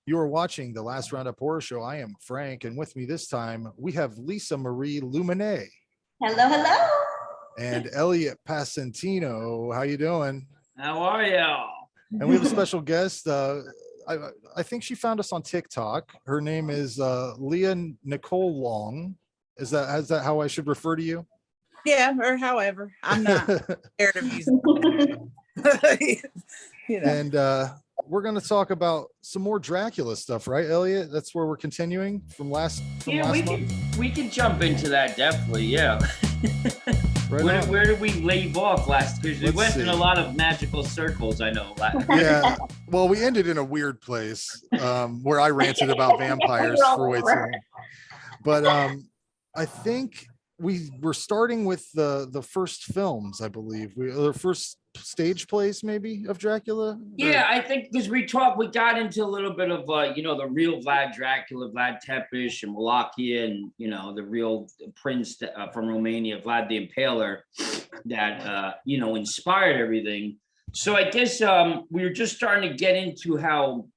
You are watching the Last Roundup Horror Show. I am Frank, and with me this time, we have Lisa Marie Luminet. Hello, hello. And Elliot Passantino. How you doing? How are you? And we have a special guest. I think she found us on TikTok. Her name is Leah Nicole Long. Is that how I should refer to you? Yeah, or however. I'm not scared of using you know. And we're going to talk about some more Dracula stuff, right, Elliot? That's where we're continuing from last month. We can jump into that, definitely. Yeah. Right where did we leave off last? Because we went in a lot of magical circles, I know. Yeah. Well, we ended in a weird place where I ranted about vampires for way too long. But I think we were starting with the first films, I believe. The first stage plays maybe of Dracula. Yeah, I think because we got into a little bit of the real Vlad Dracula, Vlad Tepes and Wallachia, and the real prince from Romania, Vlad the Impaler, that inspired everything. So I guess we were just starting to get into how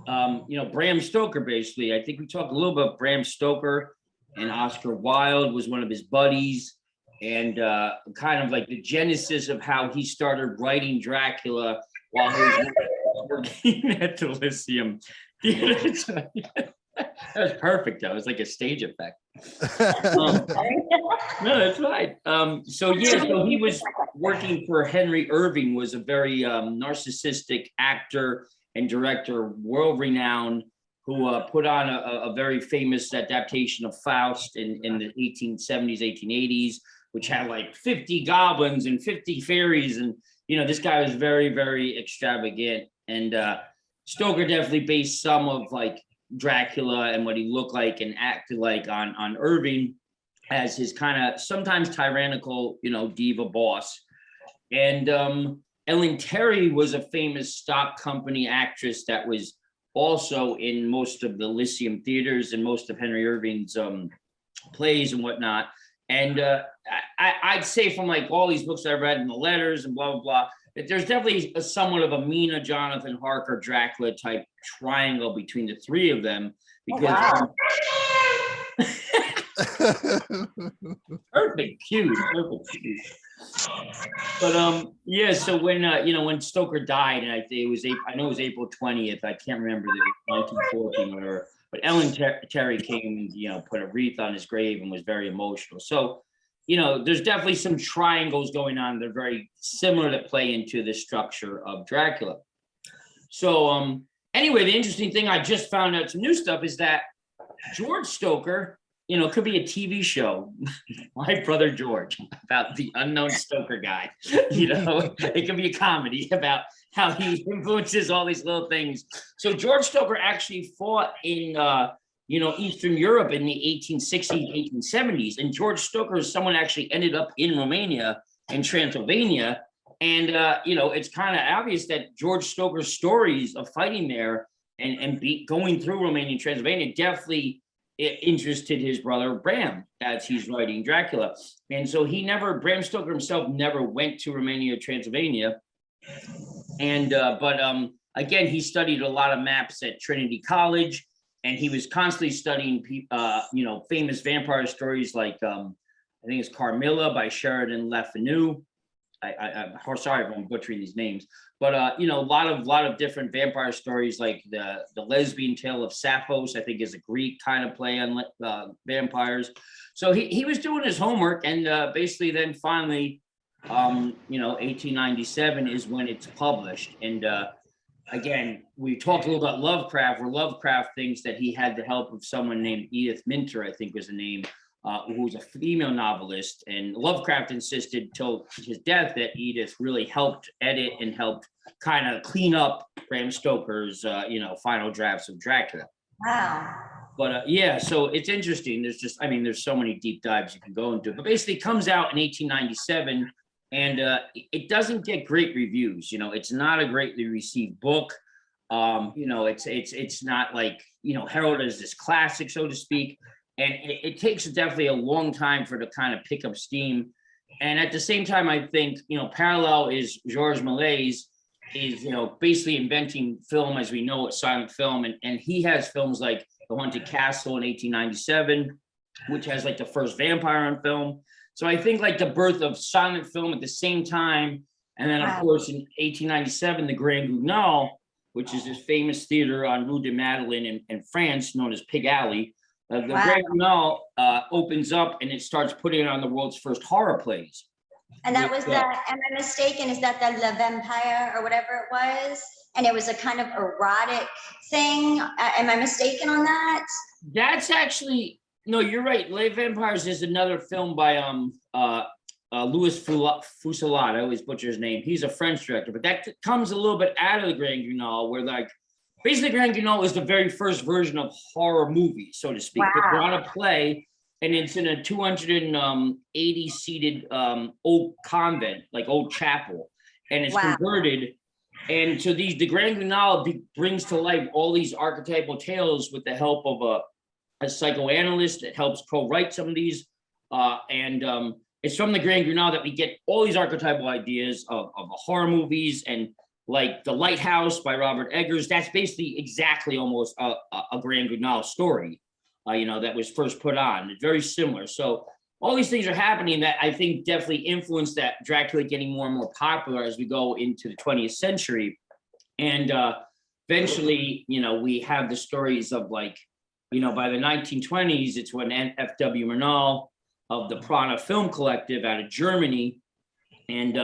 Bram Stoker, basically. I think we talked a little bit about Bram Stoker, and Oscar Wilde was one of his buddies. And kind of like the genesis of how he started writing Dracula while he was working at the Lyceum. That was perfect, though. It was like a stage effect. No, that's right. So he was working for Henry Irving, was a very narcissistic actor and director, world-renowned, who put on a very famous adaptation of Faust in the 1870s, 1880s, which had like 50 goblins and 50 fairies. And, this guy was very, very extravagant. And Stoker definitely based some of like Dracula and what he looked like and acted like on Irving as his kind of sometimes tyrannical, diva boss. And Ellen Terry was a famous stock company actress that was also in most of the Lyceum theaters and most of Henry Irving's plays and whatnot. And I'd say from like all these books I've read and the letters and blah, blah, blah, that there's definitely somewhat of a Mina, Jonathan Harker, Dracula type triangle between the three of them. Because perfect cues. But so when Stoker died, and I know it was April 20th, I can't remember the 1914 or whatever. But Ellen Terry came and, put a wreath on his grave and was very emotional. So, there's definitely some triangles going on. They're very similar that play into the structure of Dracula. So, anyway, the interesting thing, I just found out some new stuff, is that George Stoker, could be a TV show, My Brother George, about the unknown Stoker guy. It could be a comedy about how he influences all these little things. So George Stoker actually fought in, Eastern Europe in the 1860s, 1870s. And George Stoker is someone actually ended up in Romania and Transylvania. And, it's kind of obvious that George Stoker's stories of fighting there and going through Romania and Transylvania definitely interested his brother Bram as he's writing Dracula. And so Bram Stoker himself never went to Romania or Transylvania. And again, he studied a lot of maps at Trinity College, and he was constantly studying famous vampire stories like I think it's Carmilla by Sheridan Le Fanu. I'm sorry if I'm butchering these names, but a lot of different vampire stories, like the lesbian tale of Sappho's, I think is a Greek kind of play on vampires. So he was doing his homework, and basically then finally 1897 is when it's published. And again, we talked a little about Lovecraft, where Lovecraft thinks that he had the help of someone named Edith Minter, I think was the name, who was a female novelist. And Lovecraft insisted till his death that Edith really helped edit and helped kind of clean up Bram Stoker's final drafts of Dracula. Wow. But so it's interesting. There's so many deep dives you can go into. But basically it comes out in 1897, and it doesn't get great reviews. It's not a greatly received book. It's not like, heralded as this classic, so to speak. And it takes definitely a long time for it to kind of pick up steam. And at the same time, I think, parallel is Georges Méliès, is, basically inventing film as we know it, silent film. And he has films like The Haunted Castle in 1897, which has like the first vampire on film. So I think like the birth of silent film at the same time. And then of course in 1897, the Grand Guignol, which is this famous theater on Rue de Madeleine in France, known as Pig Alley. The Grand Guignol opens up and it starts putting on the world's first horror plays. And that was that, am I mistaken? Is that the Le Vampire or whatever it was? And it was a kind of erotic thing. Am I mistaken on that? That's actually, no, you're right. Les Vampires is another film by Louis Fusillat. I always butcher his name. He's a French director, but that comes a little bit out of the Grand Guignol, where like basically Grand Guignol is the very first version of horror movie, so to speak. Wow. They're on a play, and it's in a 280 seated old convent, like old chapel, and it's converted. And so the Grand Guignol brings to life all these archetypal tales with the help of a psychoanalyst that helps co-write some of these. It's from the Grand Guignol that we get all these archetypal ideas of horror movies, and like The Lighthouse by Robert Eggers. That's basically exactly almost a Grand Guignol story, that was first put on. It's very similar. So all these things are happening that I think definitely influenced that Dracula getting more and more popular as we go into the 20th century. And eventually, we have the stories of like, by the 1920s, it's when F.W. Murnau of the Prana Film Collective out of Germany, and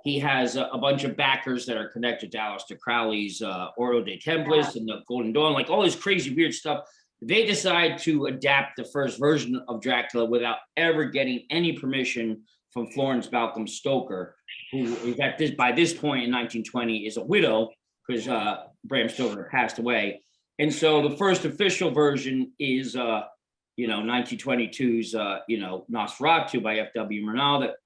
he has a bunch of backers that are connected to Aleister Crowley's Ordo de Templis and the Golden Dawn, like all this crazy weird stuff. They decide to adapt the first version of Dracula without ever getting any permission from Florence Balcom Stoker, who is by this point in 1920 is a widow because Bram Stoker passed away. And so the first official version is 1922's Nosferatu by F.W. Murnau that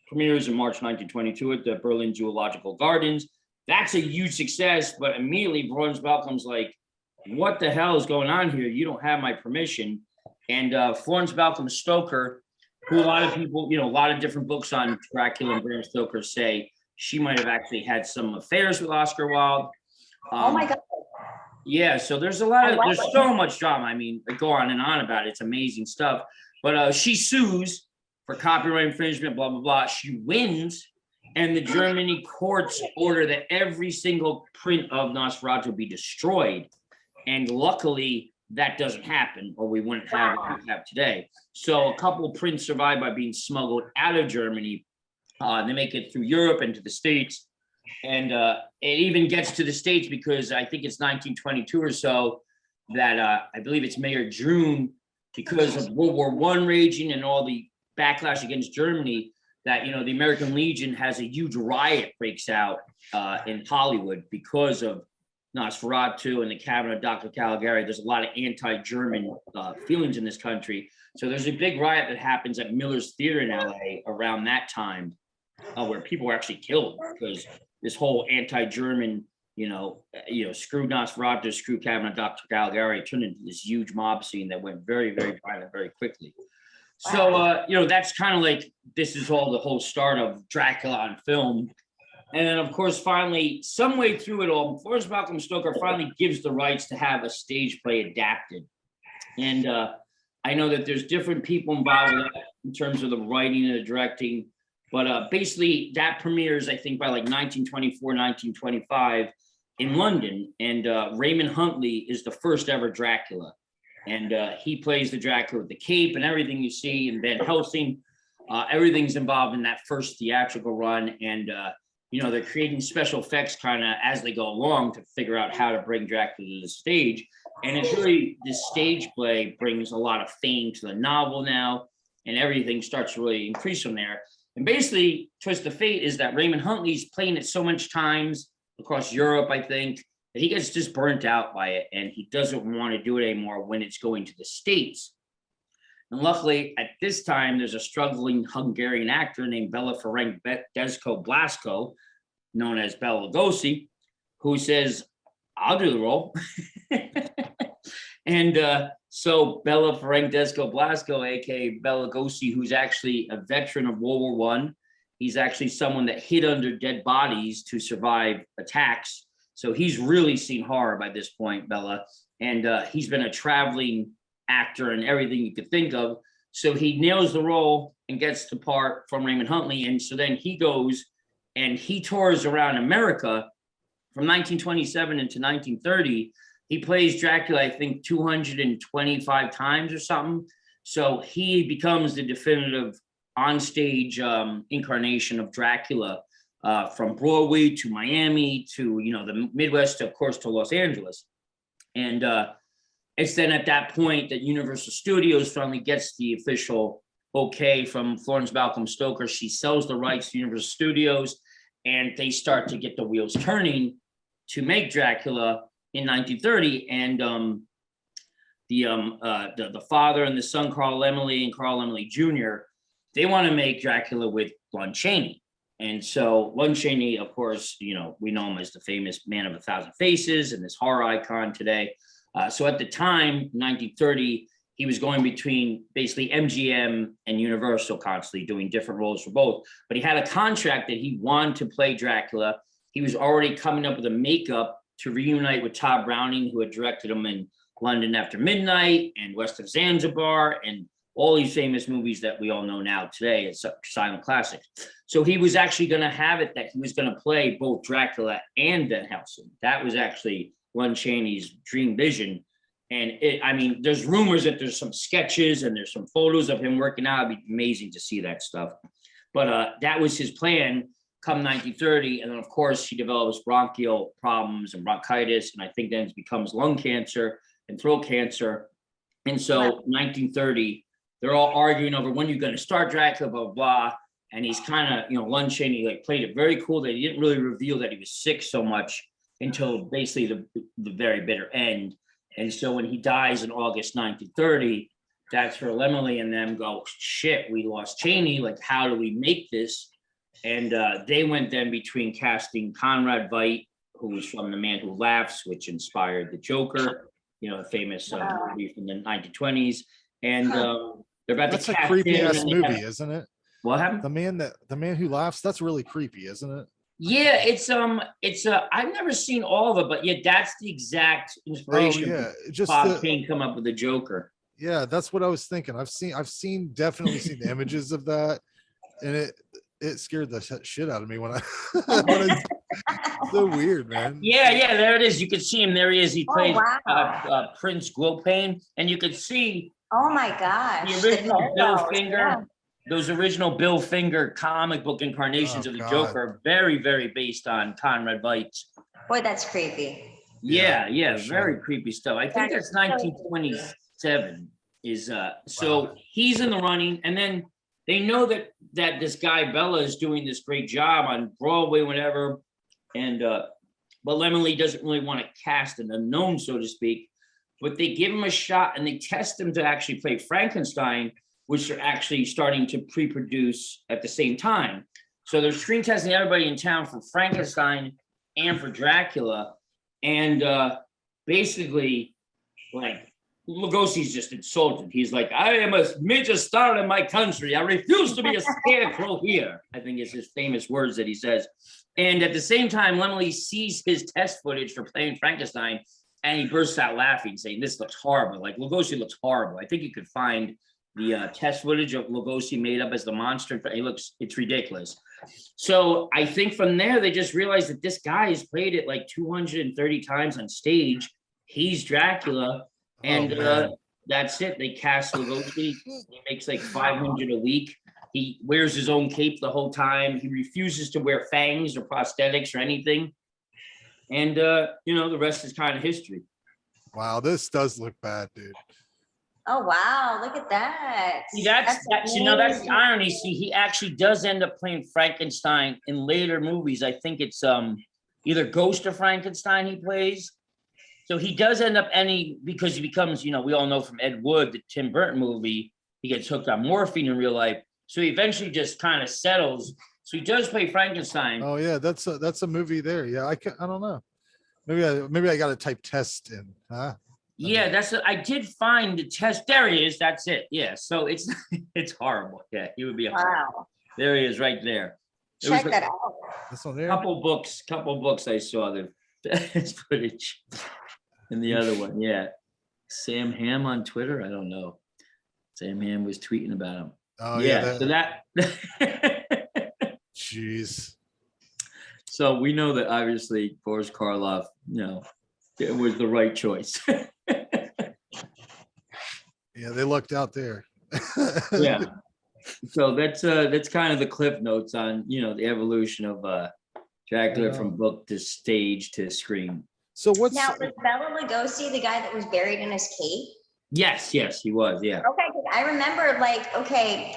premieres in March 1922 at the Berlin Zoological Gardens. That's a huge success, but immediately Florence Balcom's like, what the hell is going on here? You don't have my permission. And Florence Balcom Stoker, who a lot of people, a lot of different books on Dracula and Bram Stoker say she might have actually had some affairs with Oscar Wilde. Oh my God. Yeah, so there's so much drama. I mean, I go on and on about it. It's amazing stuff. But she sues for copyright infringement, blah, blah, blah. She wins, and the Germany courts order that every single print of Nosferatu be destroyed. And luckily, that doesn't happen, or we wouldn't have what we have today. So a couple of prints survive by being smuggled out of Germany. They make it through Europe and to the States. And it even gets to the States because I think it's 1922 or so that I believe it's May or June, because of World War I raging and all the backlash against Germany, that, the American Legion has a huge riot breaks out in Hollywood because of Nosferatu and the Cabinet of Dr. Caligari. There's a lot of anti-German feelings in this country. So there's a big riot that happens at Miller's Theater in LA around that time, where people were actually killed because this whole anti-German, screw Nosferatu, screw Cabinet of Dr. Caligari turned into this huge mob scene that went very, very violent very quickly. So, that's kind of like, this is all the whole start of Dracula on film. And then, of course, finally, some way through it all, Florence Balcom Stoker finally gives the rights to have a stage play adapted. And I know that there's different people involved with that in terms of the writing and the directing. But basically, that premieres, I think, by like 1924, 1925 in London. And Raymond Huntley is the first ever Dracula. And he plays the Dracula with the cape and everything you see. And Van Helsing, everything's involved in that first theatrical run. And they're creating special effects kind of as they go along to figure out how to bring Dracula to the stage. And it's really, this stage play brings a lot of fame to the novel now, and everything starts to really increase from there. And basically, Twist of Fate is that Raymond Huntley's playing it so much times across Europe, I think, that he gets just burnt out by it, and he doesn't want to do it anymore when it's going to the States. And luckily, at this time, there's a struggling Hungarian actor named Bela Ferenc Desko Blasko, known as Bela Lugosi, who says, I'll do the role. And so Bela Ferenc Desko Blasko, aka Bela Lugosi, who's actually a veteran of World War I He's actually someone that hid under dead bodies to survive attacks. So he's really seen horror by this point, Bella. And he's been a traveling actor and everything you could think of. So he nails the role and gets the part from Raymond Huntley. And so then he goes and he tours around America from 1927 into 1930. He plays Dracula, I think, 225 times or something. So he becomes the definitive onstage incarnation of Dracula, from Broadway to Miami to, the Midwest, of course, to Los Angeles. And it's then at that point that Universal Studios finally gets the official okay from Florence Malcolm Stoker. She sells the rights to Universal Studios, and they start to get the wheels turning to make Dracula in 1930. And the father and the son, Carl Laemmle and Carl Laemmle Jr., they want to make Dracula with Lon Chaney. And so Lon Chaney, of course, we know him as the famous Man of a Thousand Faces and this horror icon today. So at the time, 1930, he was going between basically MGM and Universal, constantly doing different roles for both. But he had a contract that he wanted to play Dracula. He was already coming up with a makeup to reunite with Todd Browning, who had directed him in London After Midnight and West of Zanzibar and all these famous movies that we all know now today as silent classics. So he was actually going to have it that he was going to play both Dracula and Van Helsing. That was actually Lon Chaney's dream vision. And there's rumors that there's some sketches and there's some photos of him working out. It'd be amazing to see that stuff. But that was his plan come 1930. And then, of course, he develops bronchial problems and bronchitis. And I think then it becomes lung cancer and throat cancer. And so 1930, they're all arguing over when you're going to start Dracula, blah, blah, blah. And he's kind of, Lon Chaney played it very cool that he didn't really reveal that he was sick so much until basically the very bitter end. And so when he dies in August 1930, that's where Laemmle and them go, shit, we lost Chaney. How do we make this? And they went then between casting Conrad Veidt, who was from The Man Who Laughs, which inspired the Joker, a famous movie from the 1920s. And they're about That's to a cast creepy him, ass and they movie, have- isn't it? What happened? The Man Who Laughs. That's really creepy, isn't it? Yeah, it's I've never seen all of it, but yeah, that's the exact inspiration. Oh yeah, just Bob Kane come up with the Joker. Yeah, that's what I was thinking. I've definitely seen the images of that, and it scared the shit out of me when I so weird, man. Yeah, there it is. You could see him. There he is. He plays wow. Prince Gwilpane, and you could see Oh my gosh. the original Bill Finger. Yeah. Those original Bill Finger comic book incarnations of the God. Joker are very, very based on Conrad Veidt. Boy, that's creepy. Yeah, for sure. very creepy stuff. I think that's 1927 is so he's in the running, and then they know that this guy Bella is doing this great job on Broadway, whatever, and but Laemmle doesn't really want to cast an unknown, so to speak, but they give him a shot and they test him to actually play Frankenstein, which they're actually starting to pre-produce at the same time. So they're screen testing everybody in town for Frankenstein and for Dracula. And basically, Lugosi's just insulted. He's like, I am a major star in my country. I refuse to be a scarecrow here, I think is his famous words that he says. And at the same time, Laemmle sees his test footage for playing Frankenstein, and he bursts out laughing, saying, this looks horrible. Lugosi looks horrible. I think you could find the test footage of Lugosi made up as the monster. It's ridiculous. So I think from there, they just realized that this guy has played it 230 times on stage. He's Dracula. And that's it. They cast Lugosi. He makes 500 a week. He wears his own cape the whole time. He refuses to wear fangs or prosthetics or anything. And, the rest is kind of history. Wow, this does look bad, dude. Oh wow, look at that. See, that's the irony. See, he actually does end up playing Frankenstein in later movies. I think it's either Ghost of Frankenstein he plays. So he does end up because he becomes, we all know from Ed Wood, the Tim Burton movie, he gets hooked on morphine in real life. So he eventually just kind of settles. So he does play Frankenstein. Oh yeah, that's a movie there. Yeah, I don't know. Maybe I got to type test in, huh? Yeah, I did find the test. There he is. That's it. Yeah. So it's horrible. Yeah, he would be. Wow. There he is, right there. It was Check that out. This one there. couple books I saw the footage. And the other one, yeah. Sam Ham on Twitter. I don't know. Sam Ham was tweeting about him. Oh yeah. So that. Jeez. So we know that obviously Boris Karloff, it was the right choice. Yeah, they lucked out there. Yeah. So that's kind of the cliff notes on the evolution of Dracula from book to stage to screen. So what's Now, was Bela Lugosi the guy that was buried in his cape? Yes, he was. Yeah. Okay, 'cause I remember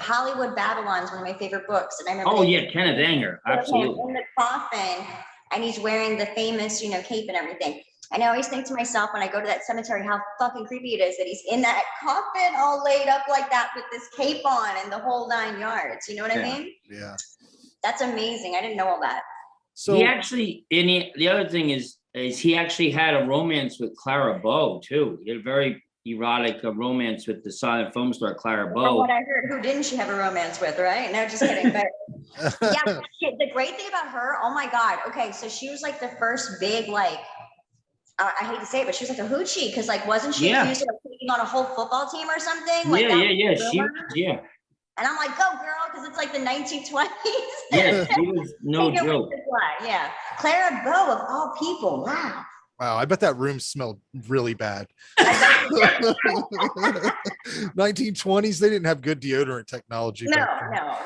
Hollywood Babylon is one of my favorite books, and I remember. Oh yeah, Kenneth Anger, absolutely. In the coffin, and he's wearing the famous, cape and everything. And I always think to myself when I go to that cemetery, how fucking creepy it is that he's in that coffin all laid up like that with this cape on and the whole 9 yards. You know what I mean? Yeah. That's amazing. I didn't know all that. So He actually, the other thing is he actually had a romance with Clara Bow too. He had a very erotic romance with the silent film star Clara From Bow. what I heard, who didn't she have a romance with, right? No, just kidding. But yeah, the great thing about her, oh my God. Okay, so she was like the first big, I hate to say it, but she was like a hoochie, because wasn't she accused of taking on a whole football team or something? Yeah. And I'm like, go girl, because it's like the 1920s. Yeah, she was no joke. Yeah, Clara Bow of all people. Wow. Wow, I bet that room smelled really bad. 1920s, they didn't have good deodorant technology. No,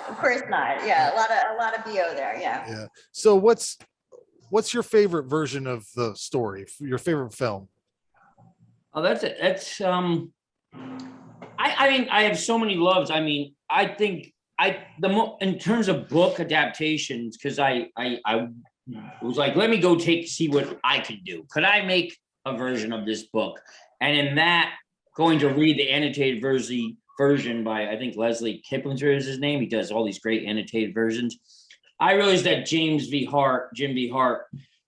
of course not. Yeah, a lot of BO there. Yeah. Yeah. So what's your favorite version of the story? Your favorite film? Oh, that's it. That's I mean, I have so many loves. I mean, I think in terms of book adaptations, because I was like, let me go see what I could do. Could I make a version of this book? And in that, going to read the annotated version by, I think Leslie Kiplinger is his name. He does all these great annotated versions. I realized that Jim V. Hart, who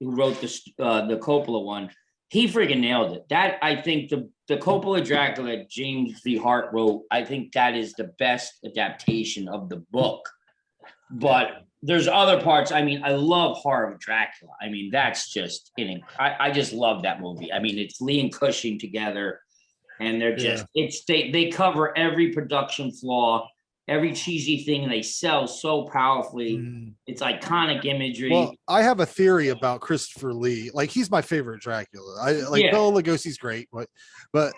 wrote the Coppola one, he freaking nailed it. That, I think the Coppola Dracula James V. Hart wrote, I think that is the best adaptation of the book. But there's other parts. I mean, I love Horror of Dracula. I mean, that's just I just love that movie. I mean, it's Lee and Cushing together, and they're just they cover every production flaw, every cheesy thing they sell so powerfully. It's iconic imagery. Well, I have a theory about Christopher Lee. He's my favorite Dracula. Bela Lugosi's great, but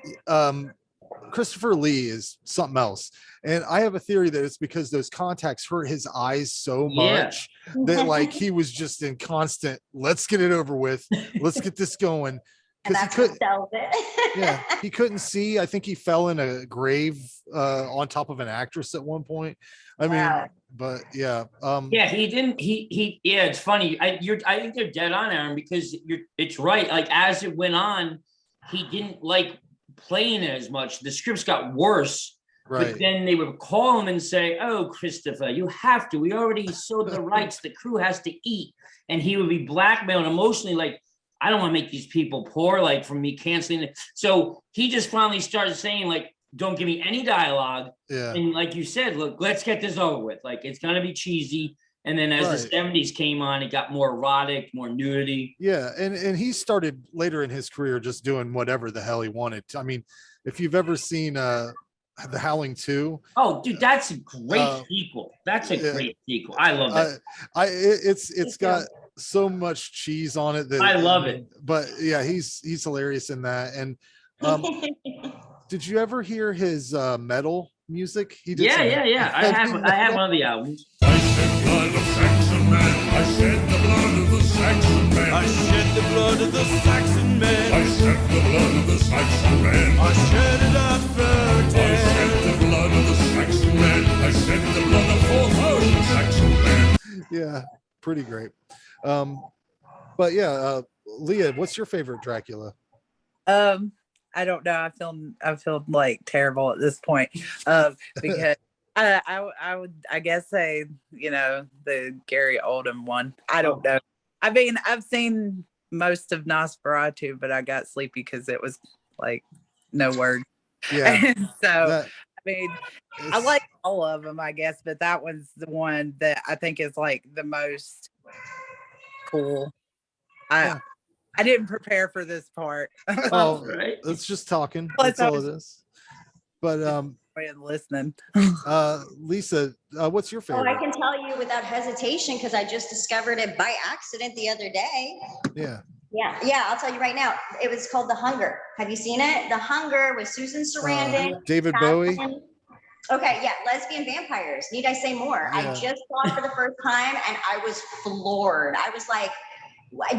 Christopher Lee is something else. And I have a theory that it's because those contacts hurt his eyes so much that he was just in constant, let's get it over with. Let's get this going. Because he couldn't see. I think he fell in a grave on top of an actress at one point. I mean, but yeah. He didn't. It's funny. I think they're dead on, Aaron, because it's right. As it went on, he didn't playing it as much. The scripts got worse. Right. But then they would call him and say, "Oh, Christopher, you have to. We already sold the rights. The crew has to eat." And he would be blackmailed emotionally, I don't want to make these people poor, from me canceling it. So he just finally started saying, don't give me any dialogue. Yeah. And like you said, look, let's get this over with. It's going to be cheesy. And then as the 70s came on, it got more erotic, more nudity. Yeah. And he started later in his career just doing whatever the hell he wanted. I mean, if you've ever seen The Howling 2. Oh, dude, that's a great sequel. That's a great sequel. I love it. It's got so much cheese on it that I love it. But yeah, he's hilarious in that. And did you ever hear his metal music? He did. Yeah. I have one of the albums. I shed blood of Saxon man. I shed the blood of the Saxon man. I shed the blood of the Saxon man. I shed the blood of the Saxon man. I shed it after death. I shed the blood of the Saxon man. I shed the blood of 4,000 Saxon men. Yeah, pretty great. But yeah, Leah, what's your favorite Dracula? I don't know. I feel terrible at this point. Because I would guess say, the Gary Oldham one. I don't know. I mean, I've seen most of Nosferatu, but I got sleepy because it was no word. Yeah. So I mean, I like all of them, I guess, but that one's the one that I think is like the most cool. I didn't prepare for this part. Oh, Right. it's just talking. Plus, That's all it is. But and listening. Lisa, what's your Oh, I favorite? can tell you without hesitation because I just discovered it by accident the other day. Yeah. Yeah, I'll tell you right now. It was called The Hunger. Have you seen it? The Hunger with Susan Sarandon. David Bowie. Okay, yeah, lesbian vampires. Need I say more? I Yeah. just saw it for the first time and I was floored. I was like,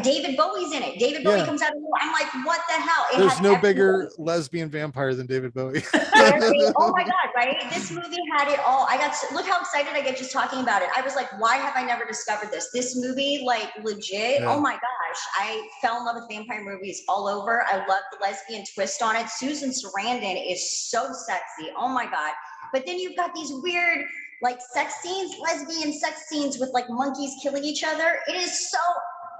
David Bowie's in it. David Bowie Yeah. comes out of the I'm like, what the hell? It There's had no everything. bigger lesbian vampire than David Bowie. Oh my God, right? This movie had it all. Look how excited I get just talking about it. I was like, why have I never discovered this? This movie, like legit. Yeah. Oh my gosh. I fell in love with vampire movies all over. I love the lesbian twist on it. Susan Sarandon is so sexy. Oh my God. But then you've got these weird like sex scenes, lesbian sex scenes with like monkeys killing each other. It is so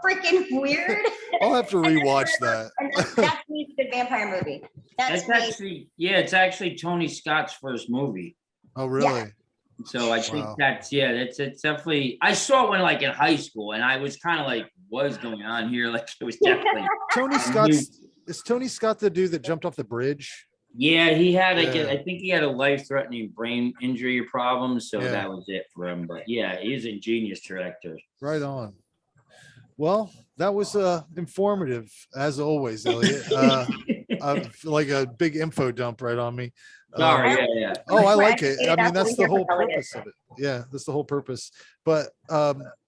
freaking weird. I'll have to rewatch that. And that's me, a good vampire movie. That's me. actually, yeah, it's actually Tony Scott's first movie. Oh, really? So I think Wow. it's definitely, I saw it when like in high school and I was kind of like, what is going on here? Like it was definitely, Tony Scott's is Tony Scott the dude that jumped off the bridge? yeah, he had, Yeah. I think he had a life-threatening brain injury problem. So Yeah. that was it for him. But yeah, he's a genius director. Right on. Well, that was informative as always, Elliot. Like a big info dump right on me. Sorry, yeah. Oh, I like it. I mean, That's that's what the we're here whole for, Elliot. purpose of it. Yeah, that's the whole purpose. But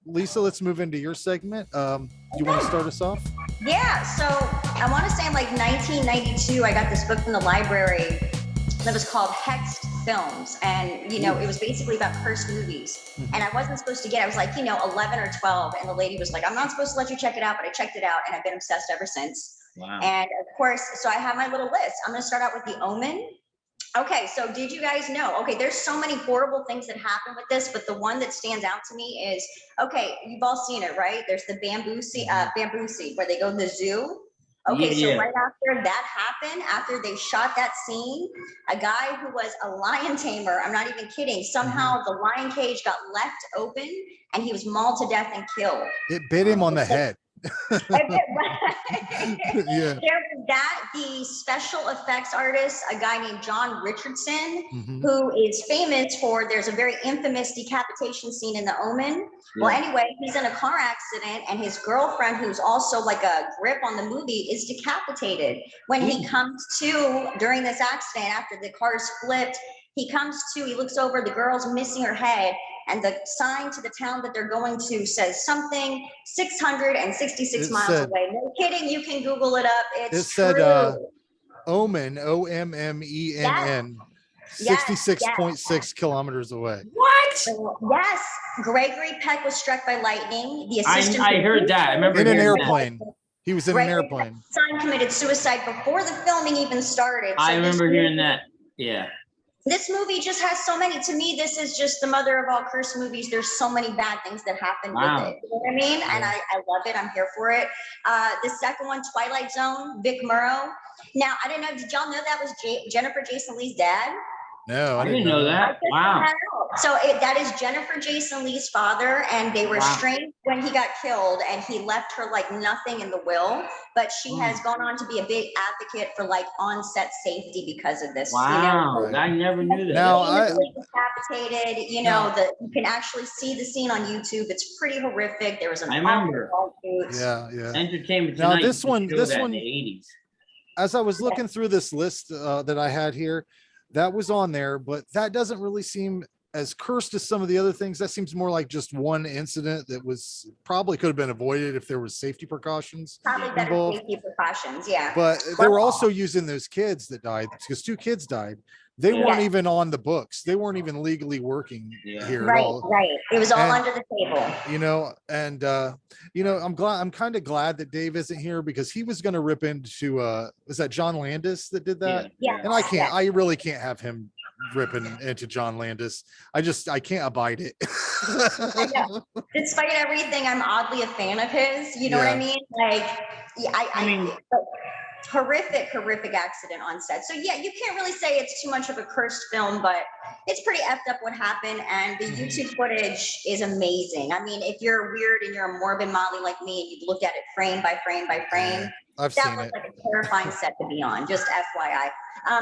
Lisa, let's move into your segment. You want to start us off? Yeah, so I want to say in like 1992, I got this book from the library that was called Hexed Films. And, you know, it was basically about cursed movies. And I wasn't supposed to get it. I was like, 11 or 12. And the lady was like, I'm not supposed to let you check it out, but I checked it out and I've been obsessed ever since. Wow. And of course, so I have my little list. I'm going to start out with The Omen. Okay, so did you guys know? Okay, there's so many horrible things that happen with this, but the one that stands out to me is, okay, you've all seen it, right? There's the bamboo scene where they go to the zoo. Okay, so right after that happened, after they shot that scene, a guy who was a lion tamer, I'm not even kidding, somehow the lion cage got left open and he was mauled to death and killed. It bit him on the head. Yeah. There was that, the special effects artist, a guy named John Richardson, who is famous for, there's a very infamous decapitation scene in The Omen. Well, anyway, he's in a car accident and his girlfriend, who's also like a grip on the movie, is decapitated. When he comes to during this accident, after the car's flipped, he looks over, the girl's missing her head, and the sign to the town that they're going to says something 666 miles away. No kidding, you can Google it up. It said true. Omen, OMMENN, Yes. 66.6 kilometers away. What? Yes, Gregory Peck was struck by lightning. The assistant. I heard that. I remember In an hearing airplane. He was in an airplane. Son committed suicide before the filming even started. I remember hearing that. Yeah. This movie just has so many. To me, this is just the mother of all cursed movies. There's so many bad things that happen with it. You know what I mean? And I love it. I'm here for it. The second one, Twilight Zone, Vic Morrow. Now, I don't know. Did y'all know that was Jennifer Jason Leigh's dad? No, I didn't know that. Wow. So that is Jennifer Jason Leigh's father, and they were estranged when he got killed, and he left her like nothing in the will. But she has gone on to be a big advocate for like on-set safety because of this. Wow, You know? I never knew that. Now, Decapitated. You know, you can actually see the scene on YouTube. It's pretty horrific. There was an I remember. Yeah. Entertainment Now, Tonight. this one- in the 80s. As I was looking through this list that I had here, that was on there, but that doesn't really seem as cursed as some of the other things. That seems more like just one incident that was probably could have been avoided if there was safety precautions. Probably better involved. safety precautions, yeah. But they were also using those kids that died, because 2 kids died. They weren't even on the books. They weren't even legally working here at all. Right. It was all under the table. You know, and I'm kind of glad that Dave isn't here, because he was going to rip into was that John Landis that did that? Yeah. And I really can't have him ripping into John Landis. I can't abide it. I know. Despite everything, I'm oddly a fan of his. You know what I mean? Like, horrific accident on set. So yeah, you can't really say it's too much of a cursed film, but it's pretty effed up what happened. And the YouTube footage is amazing. I mean, if you're weird and you're a morbid Molly like me, and you look at it frame by frame by frame, I've that seen was it. like a terrifying set to be on, just FYI.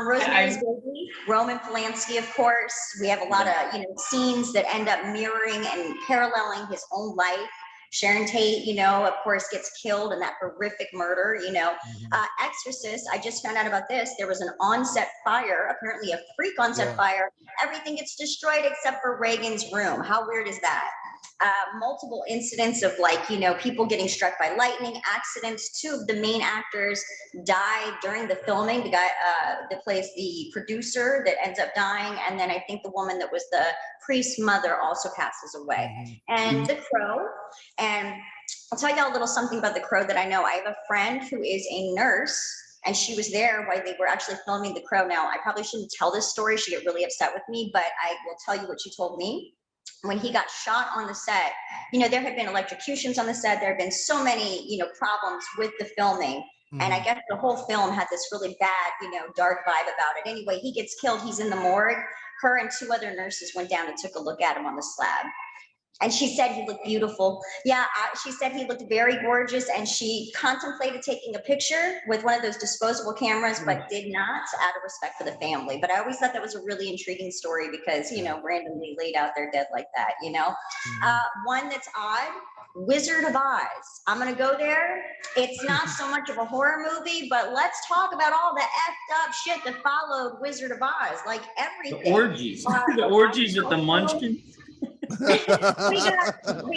Rosemary's Baby, Roman Polanski, of course. We have a lot of, scenes that end up mirroring and paralleling his own life. Sharon Tate, of course, gets killed in that horrific murder, Exorcist, I just found out about this. There was an on-set fire, apparently a freak on-set fire. Everything gets destroyed except for Reagan's room. How weird is that? Multiple incidents of people getting struck by lightning, accidents. 2 of the main actors died during the filming. The guy that plays the producer that ends up dying. And then I think the woman that was the priest's mother also passes away. And The Crow. And I'll tell you a little something about The Crow that I know. I have a friend who is a nurse, and she was there while they were actually filming The Crow. Now, I probably shouldn't tell this story. She'd get really upset with me, but I will tell you what she told me. When he got shot on the set, there had been electrocutions on the set. There had been so many, problems with the filming. And I guess the whole film had this really bad, dark vibe about it. Anyway, he gets killed. He's in the morgue. Her and 2 other nurses went down and took a look at him on the slab. And she said he looked beautiful. Yeah, she said he looked very gorgeous, and she contemplated taking a picture with one of those disposable cameras, but did not, out of respect for the family. But I always thought that was a really intriguing story because, randomly laid out there dead like that, One that's odd, Wizard of Oz. I'm going to go there. It's not so much of a horror movie, but let's talk about all the effed up shit that followed Wizard of Oz, like everything. The orgies. The orgies with the munchkin. we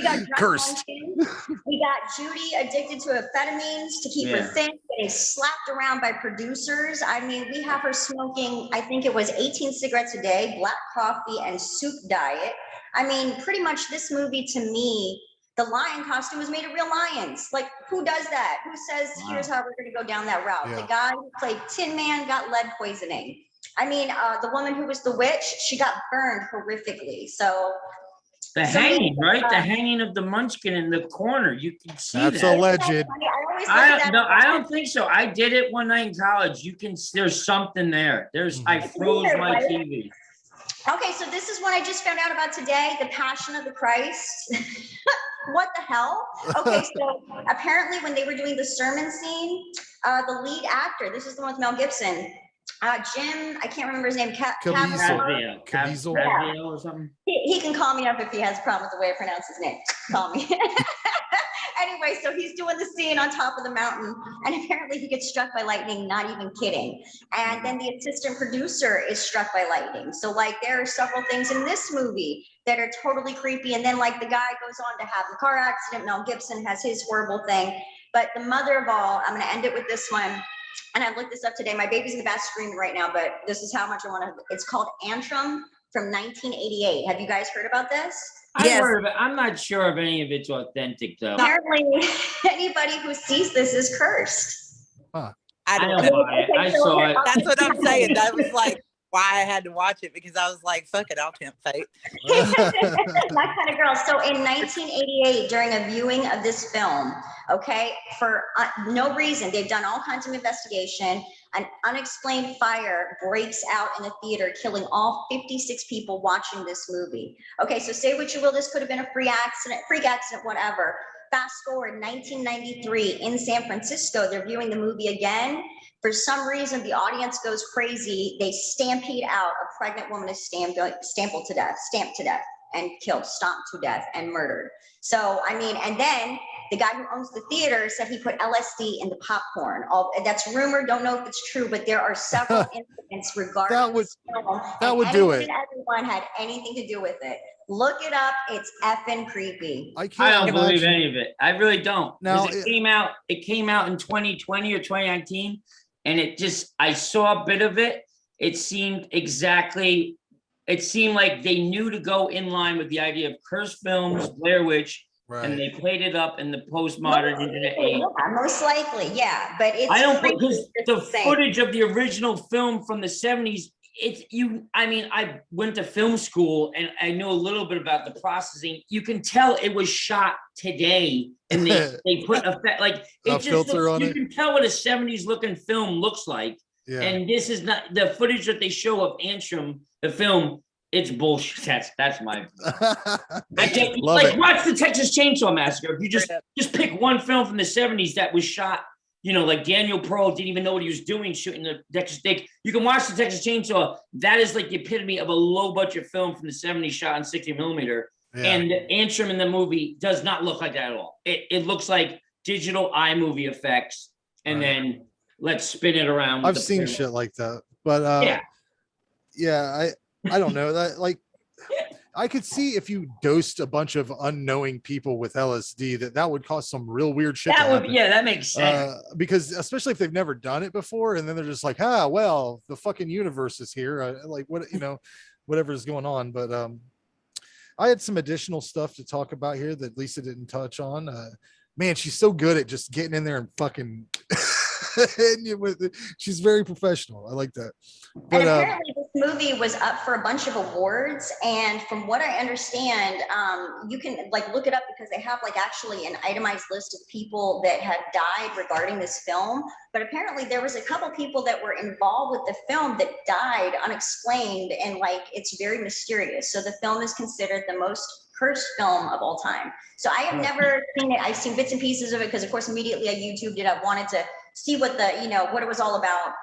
got Cursed. We got Judy addicted to amphetamines to keep her thin, getting slapped around by producers. I mean, we have her smoking, I think it was 18 cigarettes a day, black coffee, and soup diet. I mean, pretty much this movie to me, the lion costume was made of real lions. Like, who does that? Who says, here's how we're going to go down that route? The guy who played Tin Man got lead poisoning. I mean, the woman who was the witch, she got burned horrifically. So the hanging, right? The hanging of the munchkin in the corner. You can see that's that. alleged. I don't think so. I did it one night in college. There's something there. I froze my TV. Okay, so this is what I just found out about today, the Passion of the Christ. What the hell? Okay, so apparently when they were doing the sermon scene, the lead actor, this is the one with Mel Gibson, Jim, I can't remember his name, Caviezel or something. He can call me up if he has a problem with the way I pronounce his name. Call me. Anyway, so he's doing the scene on top of the mountain, and apparently he gets struck by lightning, not even kidding. And then the assistant producer is struck by lightning. So there are several things in this movie that are totally creepy. And then the guy goes on to have the car accident. Mel Gibson has his horrible thing. But the mother of all, I'm going to end it with this one. And I looked this up today. My baby's in the bath screaming right now, but this is how much I want to. It's called Antrim from 1988. Have you guys heard about this? I've heard of it. I'm not sure if any of it's authentic, though. Apparently, anybody who sees this is cursed. I don't buy it. I saw it. That's what I'm saying. That was why I had to watch it, because I was like, fuck it, I'll tempt fate. My kind of girl. So in 1988, during a viewing of this film, for no reason, they've done all kinds of investigation. An unexplained fire breaks out in the theater, killing all 56 people watching this movie. Okay, so say what you will, this could have been a freak accident, whatever. Fast forward 1993 in San Francisco, they're viewing the movie again. For some reason, the audience goes crazy. They stampede out. A pregnant woman is stamped to death, and killed, stomped to death, and murdered. So, I mean, and then the guy who owns the theater said he put LSD in the popcorn. That's rumored. Don't know if it's true, but there are several incidents regarding this film. That would do it. Everyone had anything to do with it. Look it up. It's effing creepy. I don't believe any of it. I really don't. Now it came out in 2020 or 2019, and I saw a bit of it. It seemed like they knew to go in line with the idea of cursed films, Blair Witch, and they played it up in the postmodern internet age. Yeah, most likely, yeah. But it's because the footage of the original film from the 70s it's you. I mean, I went to film school and I know a little bit about the processing. You can tell it was shot today, and they put effect like A it just filter looks, on you it. can tell what a 70s looking film looks like. Yeah. And this is not the footage that they show of Antrim, the film. It's bullshit. That's my. I get Love like it. watch the Texas Chainsaw Massacre. If you just pick one film from the 70s that was shot, you know, like Daniel Pearl didn't even know what he was doing shooting the Texas Steak. You can watch the Texas Chainsaw. That is like the epitome of a low budget film from the 70s shot on 60 millimeter. Yeah. And Antrim in the movie does not look like that at all. It looks like digital iMovie effects, and then let's spin it around. I've seen shit like that, but yeah, I don't know that. Like, I could see if you dosed a bunch of unknowing people with LSD, that would cause some real weird shit. That would, yeah, that makes sense. Because especially if they've never done it before, and then they're just like, well, the fucking universe is here. Like, what, you know, whatever's going on. But I had some additional stuff to talk about here that Lisa didn't touch on. Man, she's so good at just getting in there and fucking. She's very professional. I like that. But and apparently this movie was up for a bunch of awards, and from what I understand, you can like look it up because they have like actually an itemized list of people that had died regarding this film. But apparently there was a couple people that were involved with the film that died unexplained, and like it's very mysterious. So the film is considered the most cursed film of all time. So I have never seen it. I've seen bits and pieces of it because of course immediately I YouTubed it. I wanted to see what the, you know, what it was all about.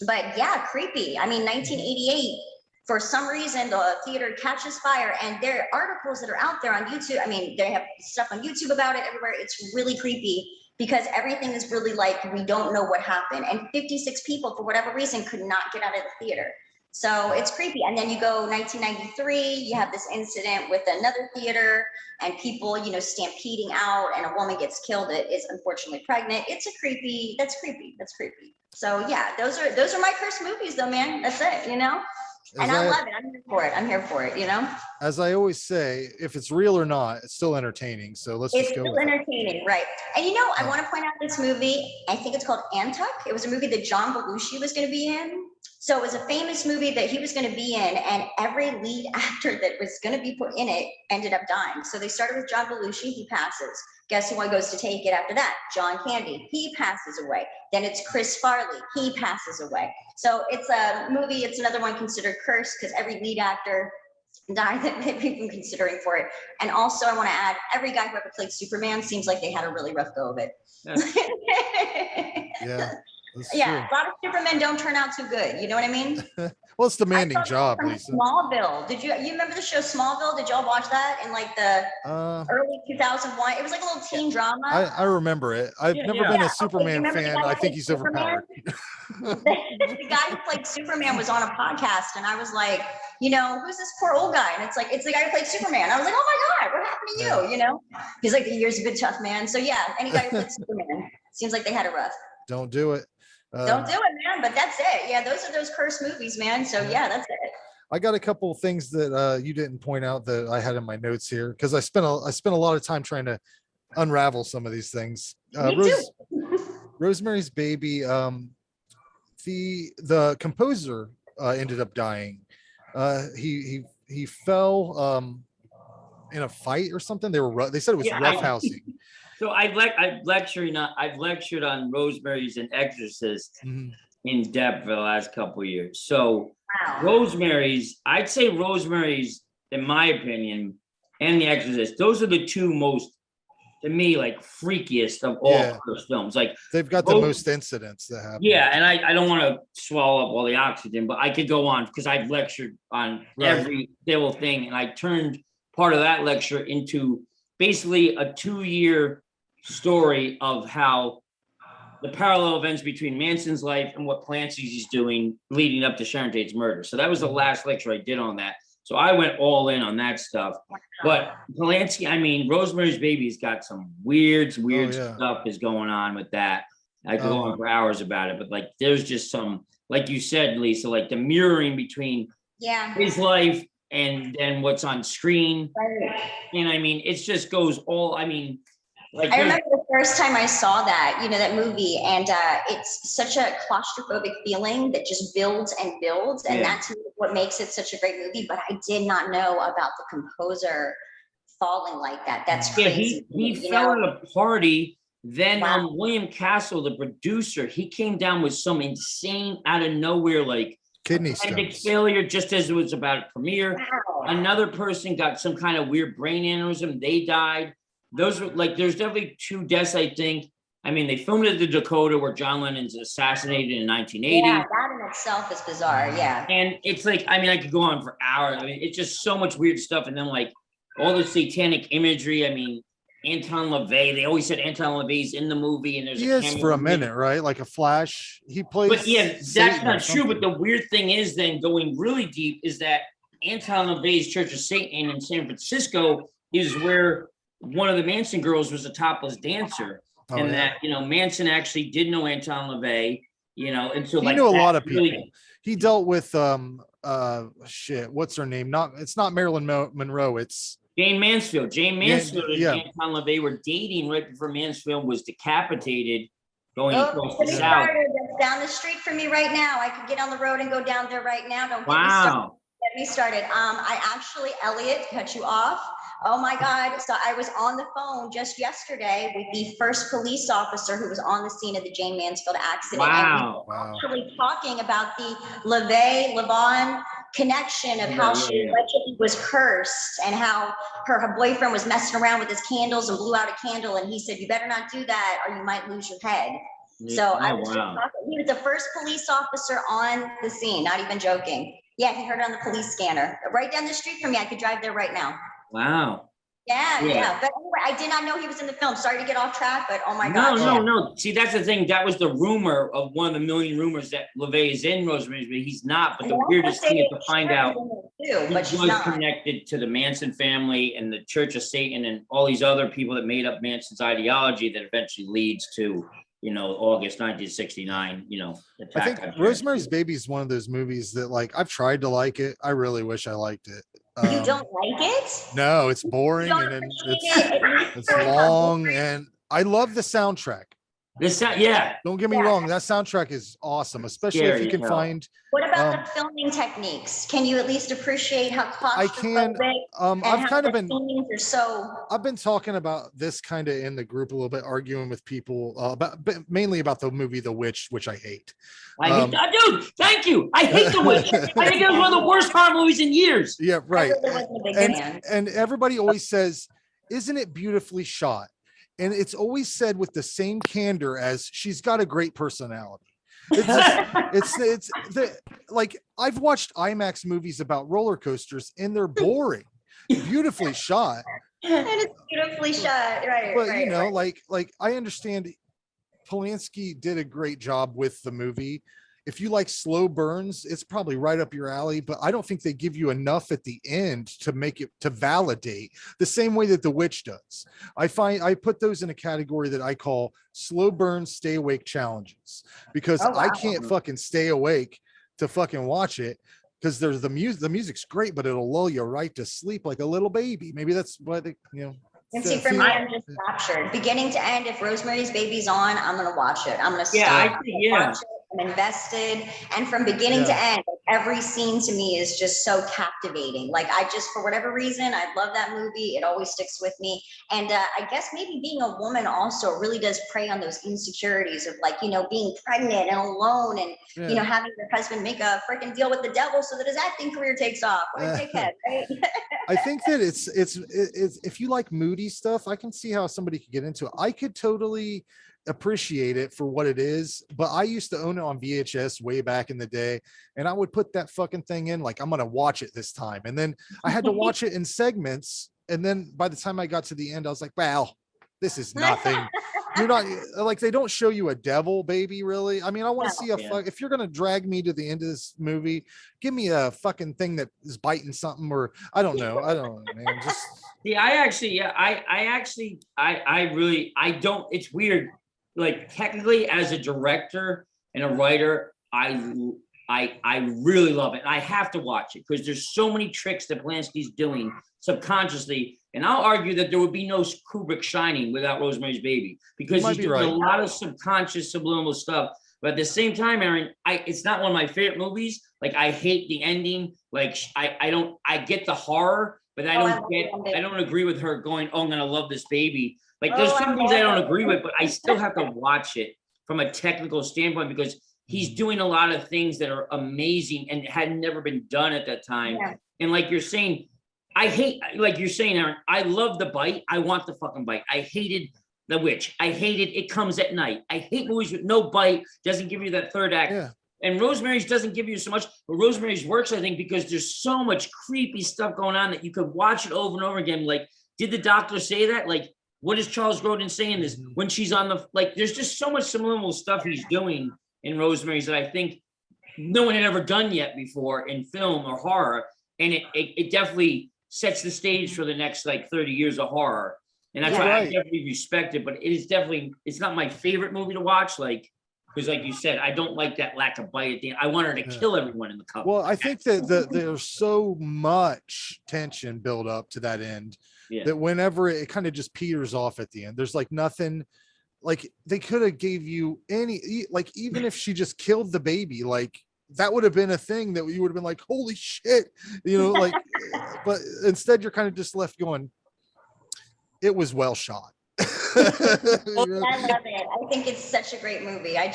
But yeah, creepy. I mean, 1988, for some reason, the theater catches fire, and there are articles that are out there on YouTube. I mean, they have stuff on YouTube about it everywhere. It's really creepy because everything is really like, we don't know what happened. And 56 people, for whatever reason, could not get out of the theater. So it's creepy. And then you go 1993, you have this incident with another theater and people, you know, stampeding out, and a woman gets killed that is unfortunately pregnant. It's a creepy, that's creepy. So yeah, those are my cursed movies though, man. That's it, you know? And I love it. I'm here for it, you know? As I always say, if it's real or not, it's still entertaining. So let's just go with it. It's still entertaining, right? And you know, I want to point out this movie. I think it's called Antuck. It was a movie that John Belushi was going to be in. So it was a famous movie that he was going to be in, and every lead actor that was going to be put in it ended up dying. So they started with John Belushi. He passes. Guess who goes to take it after that? John Candy. He passes away. Then it's Chris Farley. He passes away. So it's a movie. It's another one considered cursed because every lead actor died that people considering for it. And also, I want to add, every guy who ever played Superman seems like they had a really rough go of it. Yeah. Yeah, a lot of Supermen don't turn out too good. You know what I mean? Well, it's a demanding job, Lisa. Smallville. You remember the show Smallville? Did y'all watch that in like the early 2001? It was like a little teen drama. I remember it. I've never been a Superman fan. I think he's overpowered. The guy who played Superman was on a podcast, and I was like, you know, who's this poor old guy? And it's like, it's the guy who played Superman. I was like, oh my God, what happened to you? You know? He's like, the years have been tough, man. So yeah, any guy who played Superman seems like they had it rough. Don't do it. Don't do it, man. But that's it. Yeah, those are those cursed movies, man. So yeah, that's it. I got a couple of things that you didn't point out that I had in my notes here because I spent a lot of time trying to unravel some of these things. Rosemary's Baby. The composer ended up dying. He fell in a fight or something. They said it was roughhousing. So I've lectured on Rosemary's and Exorcist in depth for the last couple of years. So Rosemary's, I'd say Rosemary's, in my opinion, and The Exorcist, those are the two most, to me, like freakiest of all those films. Like they've got the most incidents that happen. Yeah, and I don't want to swallow up all the oxygen, but I could go on because I've lectured on every little thing, and I turned part of that lecture into basically a 2-year story of how the parallel events between Manson's life and what Polanski's doing leading up to Sharon Tate's murder. So that was the last lecture I did on that. So I went all in on that stuff. But Polanski, I mean, Rosemary's Baby's got some weird stuff is going on with that. I could go on for hours about it, but like there's just some, like you said, Lisa, like the mirroring between his life and then what's on screen. And I mean, it just goes all, I mean, Like, I remember the first time I saw that, that movie, and it's such a claustrophobic feeling that just builds and builds, and that's what makes it such a great movie. But I did not know about the composer falling like that. That's crazy. He fell at a party. Then Wow. William Castle, the producer, he came down with some insane out of nowhere, like Kidney appendix stones. failure, just as it was about to premiere. Wow. Another person got some kind of weird brain aneurysm. They died. Those were like, there's definitely 2 deaths, I think. I mean, they filmed it at the Dakota where John Lennon's assassinated in 1980. Yeah, that in itself is bizarre. Yeah. And it's like, I mean, I could go on for hours. I mean, it's just so much weird stuff. And then like all the satanic imagery. I mean, Anton LaVey, they always said Anton LaVey's in the movie, and there's He is for a minute, right? Like a flash. He plays. But yeah, that's Satan not or true. But something. the weird thing is, then going really deep, is that Anton LaVey's Church of Satan in San Francisco is where one of the Manson girls was a topless dancer, and that Manson actually did know Anton LaVey, and so He like knew a lot of really, people. He dealt with shit. What's her name? It's not Marilyn Monroe. It's Jane Mansfield. Jane Mansfield and yeah. Anton LaVey were dating right before Mansfield was decapitated, going Oh, across get the me south. started. That's down the street from me right now. I could get on the road and go down there right now. Don't get me started. Wow. Get me started. I actually, Elliot, cut you off. Oh my God. So I was on the phone just yesterday with the first police officer who was on the scene of the Jane Mansfield accident. Wow. And we were actually talking about the LaVey-Levon connection of how she allegedly was cursed, and how her boyfriend was messing around with his candles and blew out a candle. And he said, "You better not do that or you might lose your head." So I was just talking, he was the first police officer on the scene, not even joking. Yeah, he heard it on the police scanner. Right down the street from me, I could drive there right now. Wow. Yeah. But anyway, I did not know he was in the film. Sorry to get off track, but oh my No, gosh. no. See, that's the thing. That was the rumor of one of the million rumors that LaVey is in Rosemary's, but he's not. But the weirdest thing is to find out he was connected to the Manson family and the Church of Satan and all these other people that made up Manson's ideology that eventually leads to, August 1969, I think Rosemary's Baby is one of those movies that, like, I've tried to like it. I really wish I liked it. You don't like it? No, it's boring and then it's long, and I love the soundtrack. Don't get me wrong, that soundtrack is awesome, especially if you can find. What about the filming techniques? Can you at least appreciate how claustrophobic I've kind of been scenes are so. I've been talking about this kind of in the group a little bit, arguing with people mainly about the movie The Witch, which I hate. Dude, thank you. I hate The Witch. I think it was one of the worst horror movies in years. Yeah, right. I really wasn't a big fan. And everybody always says, "Isn't it beautifully shot?" And it's always said with the same candor as she's got a great personality. It's like, I've watched IMAX movies about roller coasters and they're boring. Beautifully shot. And it's beautifully shot, right? But like I understand Polanski did a great job with the movie. If you like slow burns, it's probably right up your alley, but I don't think they give you enough at the end to make it to validate the same way that The Witch does. I put those in a category that I call slow burn, stay awake challenges, because I can't fucking stay awake to fucking watch it, because there's the music's great, but it'll lull you right to sleep like a little baby. Maybe that's why And see, for me, I'm just captured, beginning to end. If Rosemary's Baby's on, I'm gonna watch it. I'm gonna stop. Watch it. I'm invested, and from beginning to end, every scene to me is just so captivating. Like, I just, for whatever reason, I love that movie. It always sticks with me. And I guess maybe being a woman also really does prey on those insecurities of, like, being pregnant and alone, and having your husband make a freaking deal with the devil so that his acting career takes off. What a dickhead, right? I think that it's if you like moody stuff, I can see how somebody could get into it. I could totally appreciate it for what it is, but I used to own it on VHS way back in the day, and I would put that fucking thing in, like, I'm gonna watch it this time, and then I had to watch it in segments, and then by the time I got to the end, I was like, well, this is nothing. You're not like, they don't show you a devil baby, really. I mean, I want to see if you're gonna drag me to the end of this movie, give me a fucking thing that is biting something, or I don't know, man. Just I don't. It's weird. Like, technically, as a director and a writer, I I really love it. And I have to watch it because there's so many tricks that Polanski's doing subconsciously. And I'll argue that there would be no Kubrick Shining without Rosemary's Baby, because he's doing a lot of subconscious subliminal stuff. But at the same time, Aaron, it's not one of my favorite movies. Like, I hate the ending. Like, I get the horror, but I don't agree with her going, oh, I'm gonna love this baby. Like, there's some things I don't agree with, but I still have to watch it from a technical standpoint, because he's doing a lot of things that are amazing and had never been done at that time. Yeah. And like you're saying, like you're saying, Aaron, I love The Bite. I want the fucking bite. I hated The Witch. I hated It Comes at Night. I hate movies with no bite, doesn't give you that third act. Yeah. And Rosemary's doesn't give you so much, but Rosemary's works, I think, because there's so much creepy stuff going on that you could watch it over and over again. Like, did the doctor say that? Like, what is Charles Grodin saying this when she's on the, like, there's just so much subliminal stuff he's doing in Rosemary's that I think no one had ever done yet before in film or horror. And it definitely sets the stage for the next like 30 years of horror. And that's why I definitely respect it, but it is definitely, it's not my favorite movie to watch. Like, because like you said, I don't like that lack of bite at the end. I want her to kill everyone in the cover. Well, I think that there's so much tension built up to that end that whenever it kind of just peters off at the end, there's like nothing. Like, they could have gave you any, like, even if she just killed the baby, like, that would have been a thing that you would have been like, holy shit, you know, like, but instead you're kind of just left going, it was well shot. I love it. I think it's such a great movie. I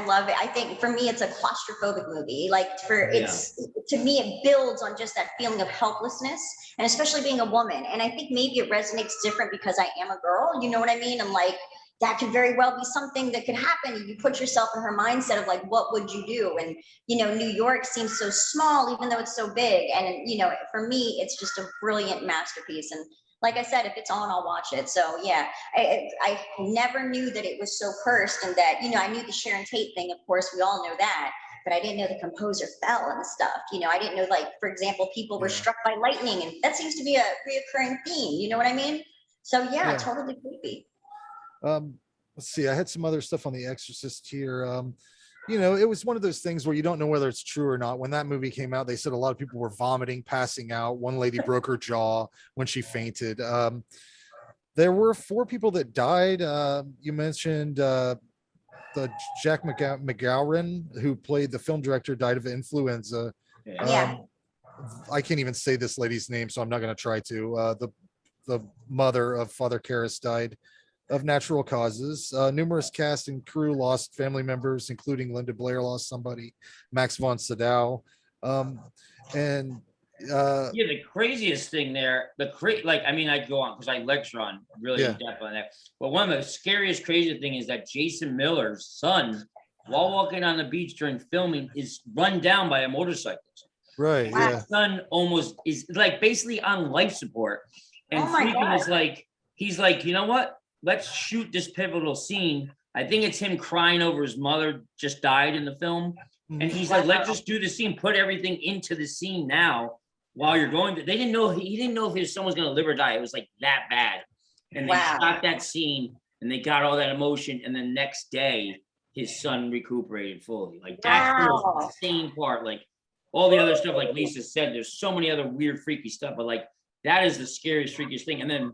love it. I think for me, it's a claustrophobic movie. Like, to me, it builds on just that feeling of helplessness, and especially being a woman. And I think maybe it resonates different because I am a girl, you know what I mean? And like, that could very well be something that could happen. And you put yourself in her mindset of like, what would you do? And, you know, New York seems so small, even though it's so big. And, you know, for me, it's just a brilliant masterpiece. And like I said, if it's on, I'll watch it. So yeah, I never knew that it was so cursed, and that, you know, I knew the Sharon Tate thing, of course, we all know that, but I didn't know the composer fell and stuff. You know, I didn't know, like, for example, people were struck by lightning, and that seems to be a reoccurring theme. You know what I mean? So yeah. Totally creepy. Let's see, I had some other stuff on The Exorcist here. You know, it was one of those things where you don't know whether it's true or not. When that movie came out, they said a lot of people were vomiting, passing out. One lady broke her jaw when she fainted. There were 4 people that died. You mentioned the Jack McGowan, who played the film director, died of influenza. I can't even say this lady's name, so I'm not going to try to. The mother of Father Karras died of natural causes. Numerous cast and crew lost family members, including Linda Blair lost somebody, Max von Sydow. The craziest thing there, I mean, I go on because I lecture on really in depth on that. But one of the scariest, crazy thing is that Jason Miller's son, while walking on the beach during filming, is run down by a motorcycle. Right. Wow. His son almost is like basically on life support. And freaking is like, he's like, you know what? Let's shoot this pivotal scene. I think it's him crying over his mother just died in the film. And he's like, let's just do the scene, put everything into the scene now while you're going. He didn't know if his son was going to live or die. It was like that bad. And they shot that scene and they got all that emotion. And the next day, his son recuperated fully. Like, that's the insane part. Like, all the other stuff, like Lisa said, there's so many other weird, freaky stuff, but like, that is the scariest, freakiest thing. And then,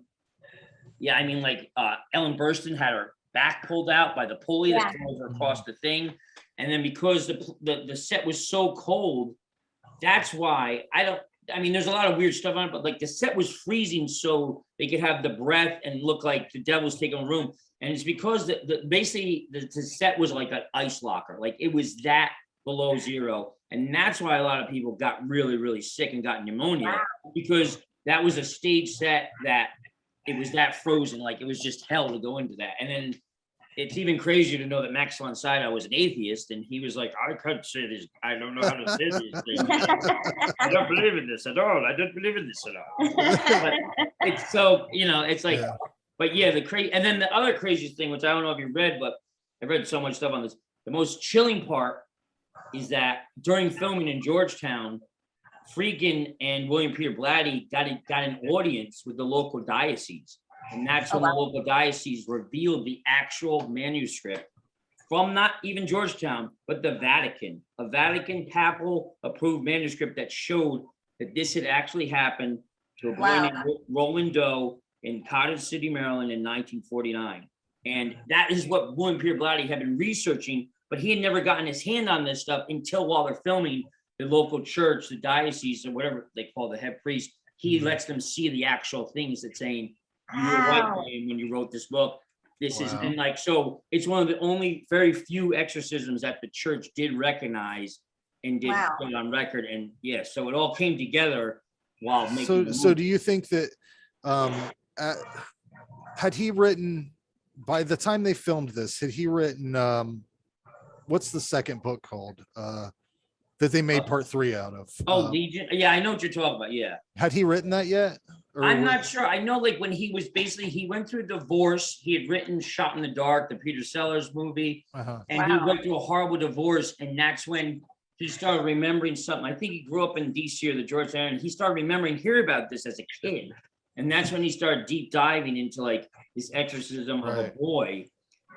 I mean, like, Ellen Burstyn had her back pulled out by the pulley that drove her across the thing. And then because the set was so cold, that's why I mean, there's a lot of weird stuff on it, but like the set was freezing so they could have the breath and look like the devil's taking a room. And it's because basically the set was like an ice locker. Like, it was that below zero. And that's why a lot of people got really, really sick and got pneumonia, because that was a stage set that it was that frozen. Like, it was just hell to go into that. And then it's even crazier to know that Max von Sydow was an atheist, and he was like, I can't say this. I don't know how to say these things. I don't believe in this at all. I don't believe in this at all. But it's so, you know, it's like, but yeah, and then the other craziest thing, which I don't know if you read, but I've read so much stuff on this. The most chilling part is that during filming in Georgetown, Friedkin and William Peter Blatty got an audience with the local diocese. And that's when the local diocese revealed the actual manuscript from not even Georgetown, but the Vatican, a Vatican papal approved manuscript that showed that this had actually happened to a boy Wow. named Roland Doe in Cottage City, Maryland in 1949. And that is what William Peter Blatty had been researching, but he had never gotten his hand on this stuff until while they're filming the local church, the diocese, or whatever they call the head priest. He lets them see the actual things that saying, you were right, William, when you wrote this book. This is, and like, so it's one of the only very few exorcisms that the church did recognize and did put on record. And yeah, so it all came together while making so do you think that had he written, by the time they filmed this, had he written what's the second book called that they made part 3 out of? Legion. Yeah, I know what you're talking about. Yeah. Had he written that yet? I'm not sure. I know, like, when he was basically, he went through a divorce. He had written Shot in the Dark, the Peter Sellers movie, and he went through a horrible divorce. And that's when he started remembering something. I think he grew up in DC or the Georgetown, and he started remembering, hear about this as a kid. And that's when he started deep diving into like this exorcism of a boy.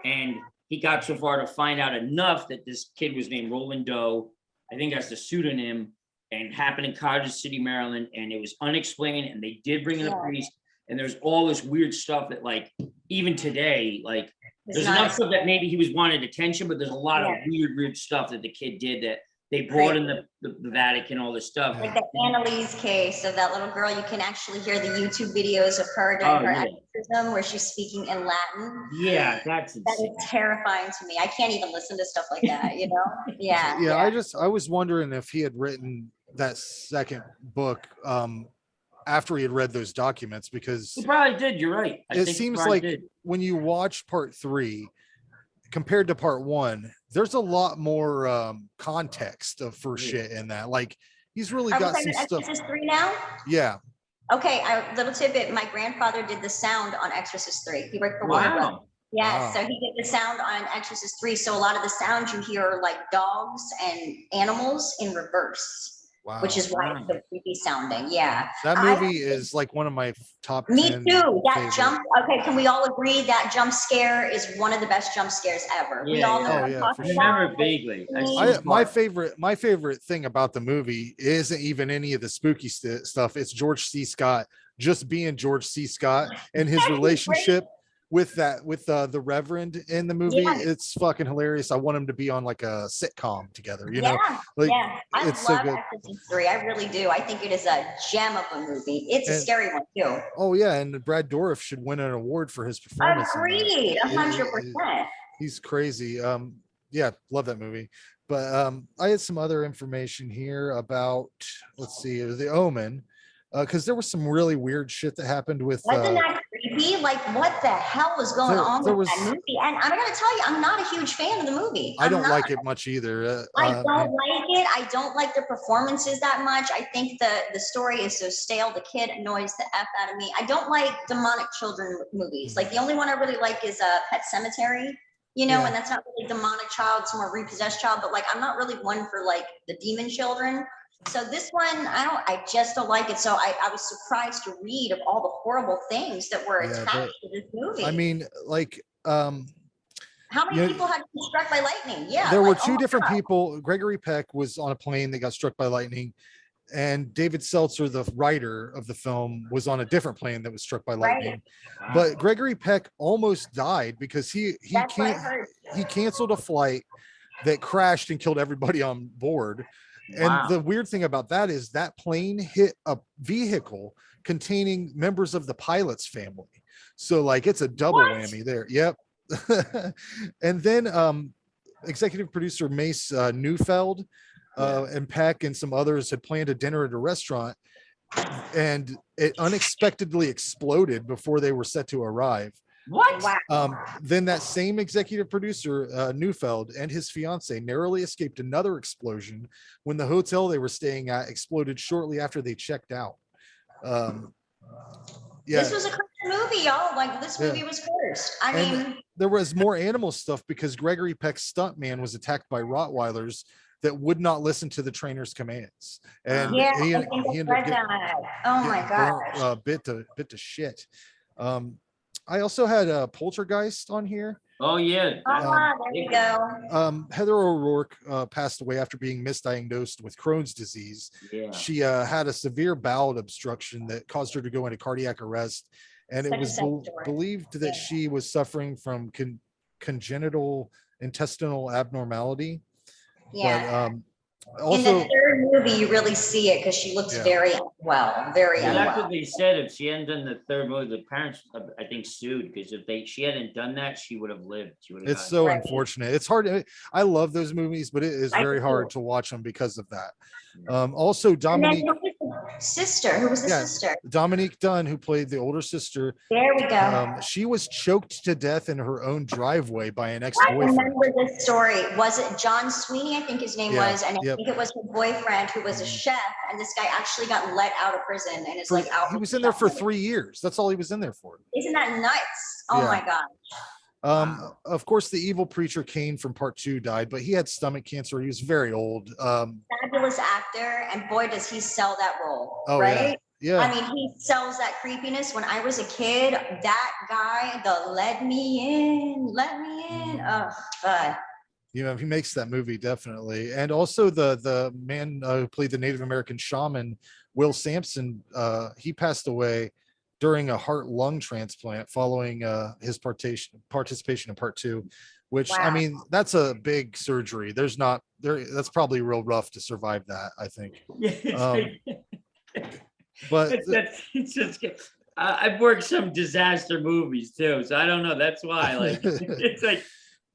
And he got so far to find out enough that this kid was named Roland Doe. I think that's the pseudonym, and happened in Cottage City, Maryland, and it was unexplained, and they did bring in a priest, and there's all this weird stuff that, like, even today, like, there's enough stuff that maybe he was wanted attention, but there's a lot of weird stuff that the kid did that they brought in the Vatican, all this stuff. Like the Annalise case of that little girl, you can actually hear the YouTube videos of her during her exorcism where she's speaking in Latin. Yeah, that is terrifying to me. I can't even listen to stuff like that, you know? Yeah. I was wondering if he had written that second book after he had read those documents, because he probably did. You're right. It seems like when you watch part 3 compared to part 1, there's a lot more context for shit in that. Like, he's really got some stuff. Exorcist 3 now? Yeah. Okay, little tidbit. My grandfather did the sound on Exorcist 3. He worked for Warner Brothers. Yeah, so he did the sound on Exorcist 3. So a lot of the sounds you hear are like dogs and animals in reverse. Wow. Which is why it's so creepy sounding. Yeah. That movie is like one of my top 10. Me too. That jump. Okay, can we all agree that jump scare is one of the best jump scares ever? We all know what I'm talking about. Remember vaguely. My favorite thing about the movie isn't even any of the spooky stuff. It's George C. Scott just being George C. Scott and his relationship with the Reverend in the movie. It's fucking hilarious. I want him to be on like a sitcom together, you know? Like, I it's love so good. Exorcist 3. I really do. I think it is a gem of a movie. It's a scary one too. Oh yeah, and Brad Dourif should win an award for his performance. Agreed, 100%. He's crazy. Yeah, love that movie. But I had some other information here about, let's see, The Omen. Because there was some really weird shit that happened with. Wasn't that creepy? Like, what the hell was going on with that movie? And I'm gonna tell you, I'm not a huge fan of the movie. I don't like it much either. I don't like it. I don't like the performances that much. I think the story is so stale. The kid annoys the F out of me. I don't like demonic children movies. Like, the only one I really like is Pet Sematary. You know, and that's not really demonic child, it's more repossessed child. But like, I'm not really one for like the demon children. So this one, I just don't like it. So I was surprised to read of all the horrible things that were attached to this movie. I mean, like, how many people had been struck by lightning? Yeah. There were two different people. Gregory Peck was on a plane that got struck by lightning, and David Seltzer, the writer of the film, was on a different plane that was struck by lightning. Wow. But Gregory Peck almost died because he canceled a flight that crashed and killed everybody on board. And the weird thing about that is that plane hit a vehicle containing members of the pilot's family. So like, it's a double whammy there. Yep. And then executive producer Mace Neufeld and Peck and some others had planned a dinner at a restaurant, and it unexpectedly exploded before they were set to arrive. Then that same executive producer, Neufeld, and his fiance narrowly escaped another explosion when the hotel they were staying at exploded shortly after they checked out. This was a crazy movie, y'all. Like, this movie was cursed. I mean, there was more animal stuff because Gregory Peck's stuntman was attacked by Rottweilers that would not listen to the trainer's commands, and he ended up getting, oh my god, bit to shit. I also had a Poltergeist on here. Oh yeah. There we go. Heather O'Rourke passed away after being misdiagnosed with Crohn's disease. Yeah. She had a severe bowel obstruction that caused her to go into cardiac arrest, and it Such a was sad story. believed that Yeah. she was suffering from congenital intestinal abnormality. Yeah. But In also, the third movie, you really see it because she looks Yeah. very unwell, very Yeah. That's unwell. what they said. If she hadn't done the third movie, the parents, I think, sued because if she hadn't done that, she would have lived. She would have. it's so Right. unfortunate. It's hard. I love those movies, but it is I very do hard too. to watch them because of that. Also, And then Dominique. who was the sister? Who was the Yeah. sister? Dominique Dunn, who played the older sister, There we go. she was choked to death in her own driveway by an I ex-boyfriend. remember this story. Was it John Sweeney? I think his name Yeah, was, and I yep. think it was her boyfriend who was a chef. And this guy actually got let out of prison and is like out. He was in there for 3 years. That's all he was in there for. Isn't that nuts? Oh Yeah. my god. Of course, the evil preacher Kane from part 2 died, but he had stomach cancer. He was very old. Fabulous actor, and boy does he sell that role, Oh, right? yeah. I mean, he sells that creepiness. When I was a kid, that guy, the let me in. Oh god. He makes that movie definitely. And also the man who played the Native American shaman, Will Sampson, he passed away during a heart lung transplant following his participation in part 2, which I Wow. mean, that's a big surgery. That's probably real rough to survive that, I think. But It's just. I've worked some disaster movies too, so I don't know. That's why, like, it's like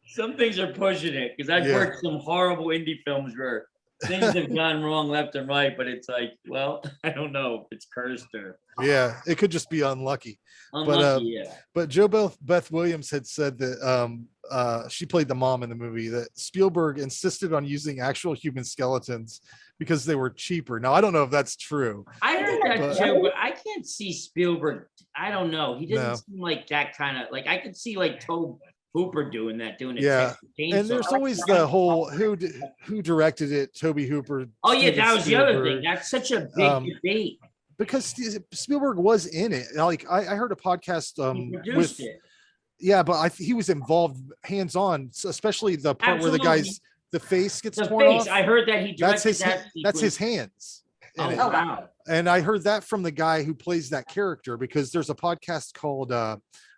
some things are pushing it because I've Yeah. worked some horrible indie films where things have gone wrong left and right, but it's like, well, I don't know if it's cursed or yeah, it could just be unlucky. unlucky. Yeah. But Beth Williams had said that she played the mom in the movie, that Spielberg insisted on using actual human skeletons because they were cheaper. Now, I don't know if that's true. I heard that But- too, but I can't see Spielberg. I don't know. He doesn't No. seem like that kind of, like, I could see like Tobe Hooper doing it. Yeah. And there's always the whole who directed it, Tobe Hooper. Oh yeah, Steven that was the other Spielberg. thing. That's such a big debate. Because Spielberg was in it. Like I heard a podcast He with produced it. yeah, but he was involved hands-on, especially the part where the guy's the face gets The torn face. off. I heard that he That's directed his that. that's his sequence. hands in Oh it. wow. And I heard that from the guy who plays that character, because there's a podcast called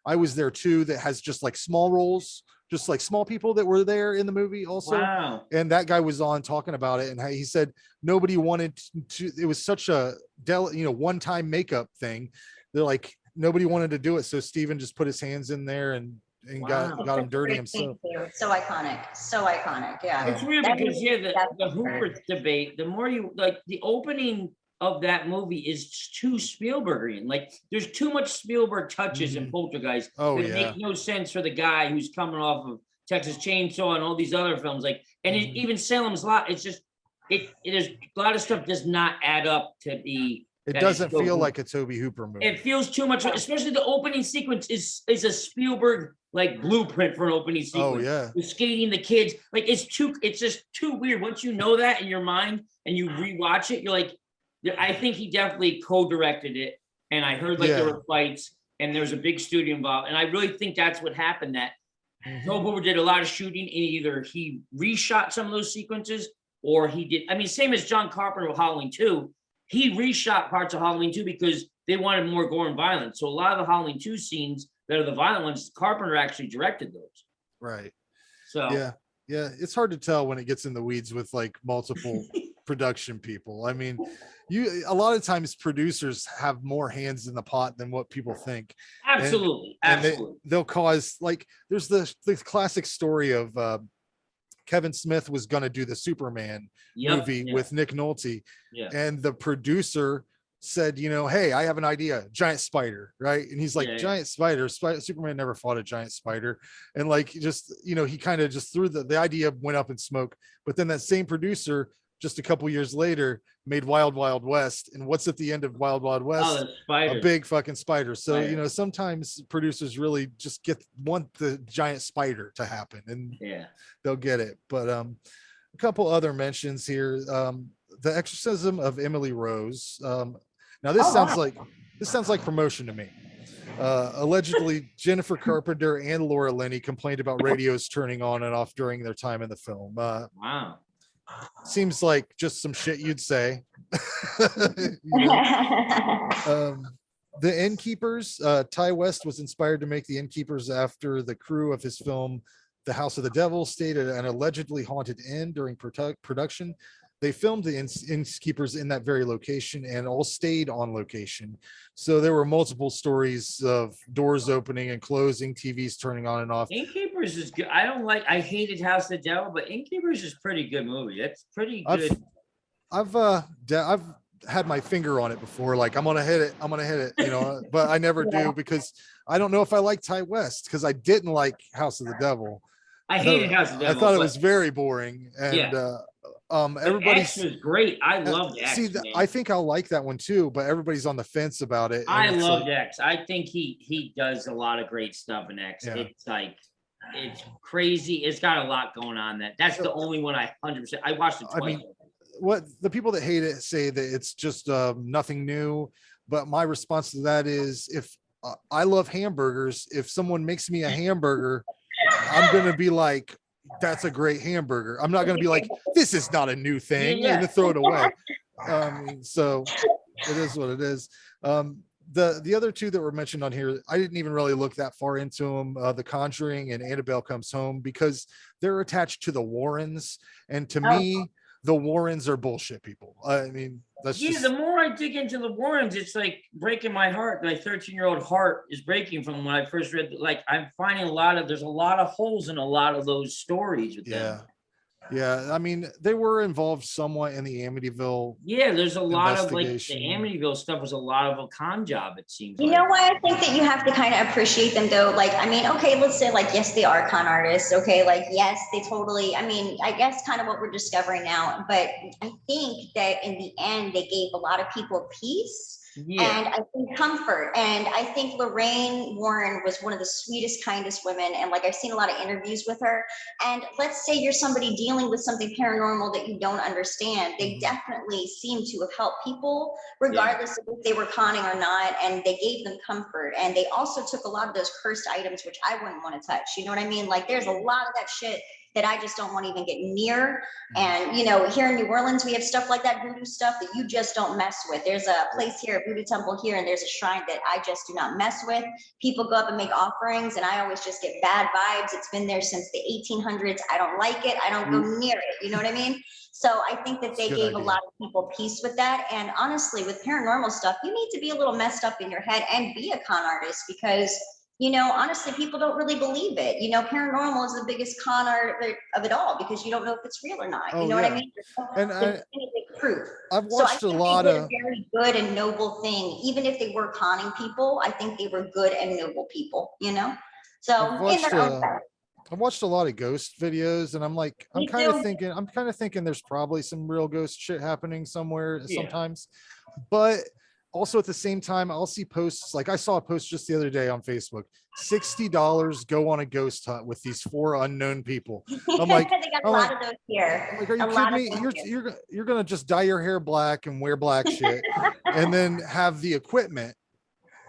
I Was There Too that has just like small roles, just like small people that were there in the movie also. Wow. And that guy was on talking about it, and how he said nobody wanted to, it was such a one-time makeup thing. They're like, nobody wanted to do it, so Steven just put his hands in there and Wow. got him dirty himself. So iconic. So iconic. Yeah. It's weird That because movie- the that's Hooper debate, the more you like, the opening of that movie is too Spielbergian. Like there's too much Spielberg touches in Poltergeist. Oh, that yeah. make no sense for the guy who's coming off of Texas Chainsaw and all these other films. Like, and even Salem's Lot, it's just it is a lot of stuff does not add up to be. It that doesn't it's so feel good. like a Tobe Hooper movie. It feels too much, especially the opening sequence is a Spielberg like blueprint for an opening sequence. Oh yeah. The skating, the kids, like it's just too weird. Once you know that in your mind and you rewatch it, you're like, I think he definitely co-directed it. And I heard like Yeah. there were fights and there was a big studio involved. And I really think that's what happened. That Tobe Hooper did a lot of shooting, and either he reshot some of those sequences or he did. I mean, same as John Carpenter with Halloween 2. He reshot parts of Halloween 2 because they wanted more gore and violence. So a lot of the Halloween 2 scenes that are the violent ones, Carpenter actually directed those. Right. So Yeah. It's hard to tell when it gets in the weeds with like multiple production people. I mean, a lot of times producers have more hands in the pot than what people think. absolutely, And absolutely. they'll cause, like, there's the classic story of Kevin Smith was going to do the Superman Yep, movie yeah, with Nick Nolte, yeah. and the producer said, hey, I have an idea, giant spider, right? And he's like, Yeah, yeah. giant spider, Superman never fought a giant spider. And like, just, he kind of just threw the idea went up in smoke. But then that same producer, just a couple years later, made Wild Wild West. And what's at the end of Wild Wild West? Oh, the spider. A big fucking spider. So, Spider. sometimes producers really just want the giant spider to happen, and Yeah. they'll get it. But a couple other mentions here. The Exorcism of Emily Rose. Now this Oh, sounds wow. like promotion to me. Allegedly, Jennifer Carpenter and Laura Linney complained about radios turning on and off during their time in the film. Wow. Seems like just some shit you'd say. You know? The Innkeepers, Ty West was inspired to make the Innkeepers after the crew of his film The House of the Devil stayed at an allegedly haunted inn during production. They filmed the Innkeepers in that very location and all stayed on location. So there were multiple stories of doors opening and closing, TVs turning on and off. Innkeepers is good. I hated House of the Devil, but Innkeepers is pretty good movie. It's pretty good. I've had my finger on it before, like I'm gonna hit it, you know, but I never do because I don't know if I like Ty West because I didn't like House of the Devil. I hated House of the Devil. I thought it was very boring, and everybody's X was great. I loved X. See, I think I'll like that one too, but everybody's on the fence about it. I loved X. I think he does a lot of great stuff in X. Yeah. It's crazy. It's got a lot going on. That's the only one I 100%. I watched it twice. I mean, what the people that hate it say that it's just nothing new, but my response to that is if I love hamburgers, if someone makes me a hamburger, I'm gonna be like, that's a great hamburger. I'm not gonna be like, this is not a new thing, and throw it away. So it is what it is. The other two that were mentioned on here, I didn't even really look that far into them. The Conjuring and Annabelle Comes Home, because they're attached to the Warrens, and to me, the Warrens are bullshit people. I mean, that's just... The more I dig into the Warrens, it's like breaking my heart. My 13-year-old heart is breaking from when I first read. Like, I'm finding there's a lot of holes in a lot of those stories with them. Yeah, I mean, they were involved somewhat in the Amityville. Yeah, there's a lot of like the Amityville stuff was a lot of a con job, it seems. You know why I think that you have to kind of appreciate them though? Like, I mean, okay, let's say like, yes, they are con artists. Okay, like, yes, they totally, I mean, I guess kind of what we're discovering now, but I think that in the end, they gave a lot of people peace. And I think comfort. And I think Lorraine Warren was one of the sweetest, kindest women. And like, I've seen a lot of interviews with her. And let's say you're somebody dealing with something paranormal that you don't understand. They definitely seem to have helped people, regardless of if they were conning or not. And they gave them comfort. And they also took a lot of those cursed items, which I wouldn't want to touch. You know what I mean? Like, there's a lot of that shit that I just don't want to even get near. And, you know, here in New Orleans, we have stuff like that voodoo stuff that you just don't mess with. There's a place here, a voodoo temple here, and there's a shrine that I just do not mess with. People go up and make offerings, and I always just get bad vibes. It's been there since the 1800s. I don't like it. I don't go near it. You know what I mean? So I think that they gave a lot of people peace with that. And honestly, with paranormal stuff, you need to be a little messed up in your head and be a con artist, because you know, honestly, people don't really believe it. You know, paranormal is the biggest con art of it all, because you don't know if it's real or not. You know what I mean? And proof. I've watched a lot of very good and noble thing. Even if they were conning people, I think they were good and noble people. You know, so I've watched a lot of ghost videos, and I'm like, I'm kind of thinking there's probably some real ghost shit happening somewhere sometimes, but also at the same time, I'll see posts, like I saw a post just the other day on Facebook, $60 go on a ghost hunt with these 4 unknown people. I'm like, they got a lot of those here. Like, are you kidding me? You're gonna just dye your hair black and wear black shit and then have the equipment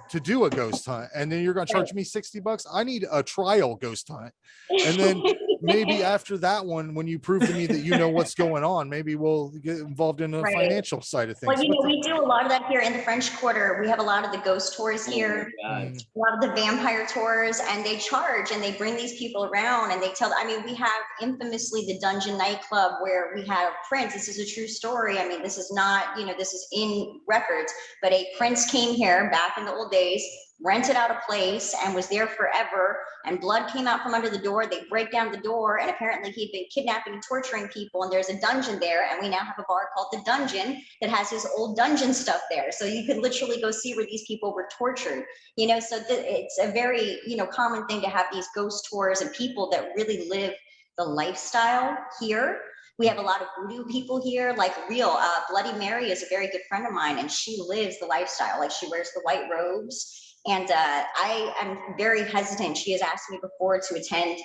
to do a ghost hunt, and then you're gonna charge me $60. I need a trial ghost hunt, and then maybe after that one, when you prove to me that you know what's going on, maybe we'll get involved in the financial side of things. Well, you know, we do a lot of that here in the French Quarter. We have a lot of the ghost tours here, a lot of the vampire tours, and they charge, and they bring these people around, and they tell. I mean, we have infamously the Dungeon nightclub where we have Prince. This is a true story. I mean, this is not, you know, this is in records, but a Prince came here back in the old days, rented out a place, and was there forever, and blood came out from under the door. They break down the door, and apparently he'd been kidnapping and torturing people, and there's a dungeon there, and we now have a bar called The Dungeon that has his old dungeon stuff there, so you could literally go see where these people were tortured, you know. So it's a very, you know, common thing to have these ghost tours and people that really live the lifestyle here. We have a lot of voodoo people here, like real. Bloody Mary is a very good friend of mine, and she lives the lifestyle. Like, she wears the white robes. And I am very hesitant. She has asked me before to attend,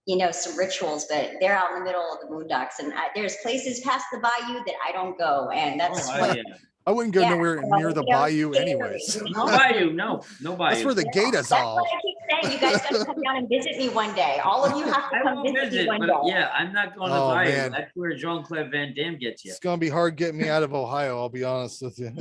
you know, some rituals, but they're out in the middle of the boondocks, and there's places past the bayou that I don't go, and that's I wouldn't go Yeah, nowhere near the you know, bayou scary, anyways. you No know? bayou, no That's bayou. where the Yeah, gators that's are. what I keep saying. You guys got to come down and visit me one day. All of you have to I come will visit me visit, one but day. yeah, I'm not going to Oh, bayou. man. That's where Jean-Claude Van Damme gets you. It's gonna be hard getting me out of Ohio, I'll be honest with you.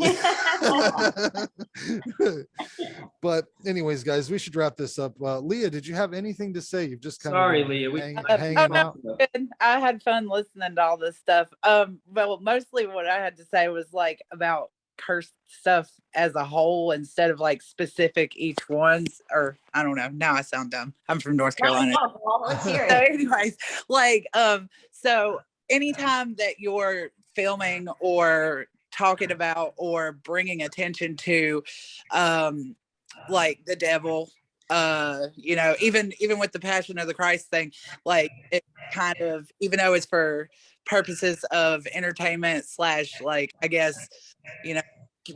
But anyways, guys, we should wrap this up. Leah, did you have anything to say? You've just kind Sorry, of Leah. hanging out. Good. I had fun listening to all this stuff. Well, mostly what I had to say was like about curse stuff as a whole instead of like specific each ones, or I don't know. Now I sound dumb. I'm from North Carolina. Well, let's hear So it. anyways, like so anytime that you're filming or talking about or bringing attention to like the devil, you know, even with the Passion of the Christ thing, like it kind of, even though it's for purposes of entertainment slash, like, I guess, you know,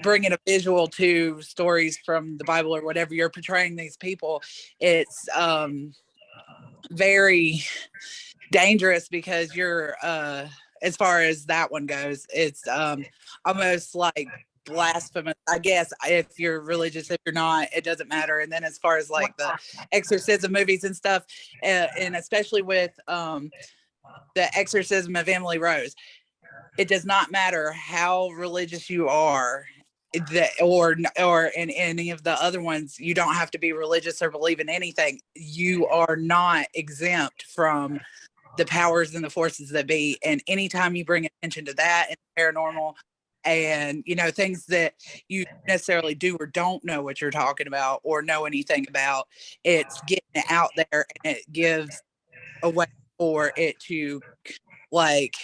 bringing a visual to stories from the Bible or whatever, you're portraying these people, it's very dangerous because you're as far as that one goes, it's almost like blasphemous, I guess, if you're religious. If you're not, it doesn't matter. And then as far as like the exorcism movies and stuff, and especially with the exorcism of Emily Rose, it does not matter how religious you are, that or in any of the other ones, you don't have to be religious or believe in anything. You are not exempt from the powers and the forces that be. And anytime you bring attention to that and paranormal and, you know, things that you necessarily do or don't know what you're talking about or know anything about, it's getting it out there, and it gives a way for it to like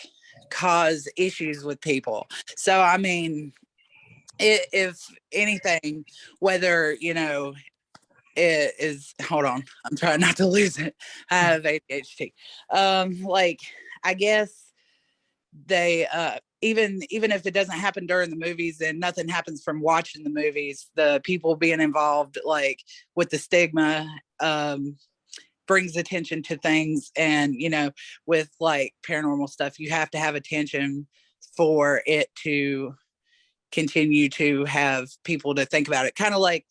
cause issues with people. So I mean, if anything, whether, you know, it is, hold on, I'm trying not to lose it, I have ADHD. Like, I guess they even if it doesn't happen during the movies and nothing happens from watching the movies, the people being involved, like with the stigma, brings attention to things. And, you know, with like paranormal stuff, you have to have attention for it to continue to have people to think about it. Kind of like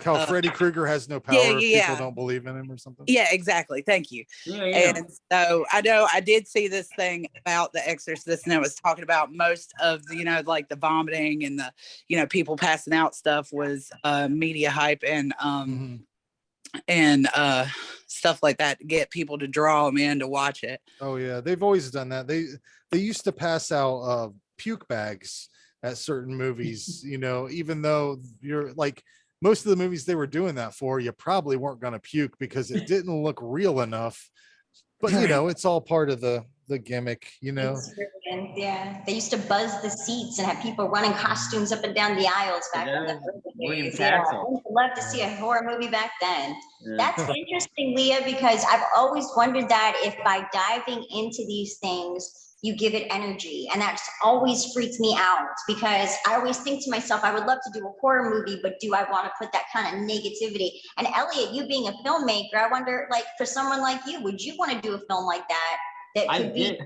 how Freddy Krueger has no power if people don't believe in him or something. Yeah, exactly. Thank you. Yeah. And so I know I did see this thing about The Exorcist, and it was talking about most of the, you know, like the vomiting and the, you know, people passing out stuff was media hype and and stuff like that to get people to draw them in to watch it. Oh yeah, they've always done that. They used to pass out puke bags at certain movies, you know, even though you're like, most of the movies they were doing that for, you probably weren't going to puke because it didn't look real enough. But you know, it's all part of the gimmick, you know. Yeah, they used to buzz the seats and have people running costumes up and down the aisles back in the early days. Yeah, I would love to see a horror movie back then. Yeah. That's interesting, Leah, because I've always wondered that if by diving into these things you give it energy, and that's always freaked me out, because I always think to myself, I would love to do a horror movie, but do I want to put that kind of negativity? And Elliot, you being a filmmaker, I wonder, like, for someone like you, would you want to do a film like that? I did.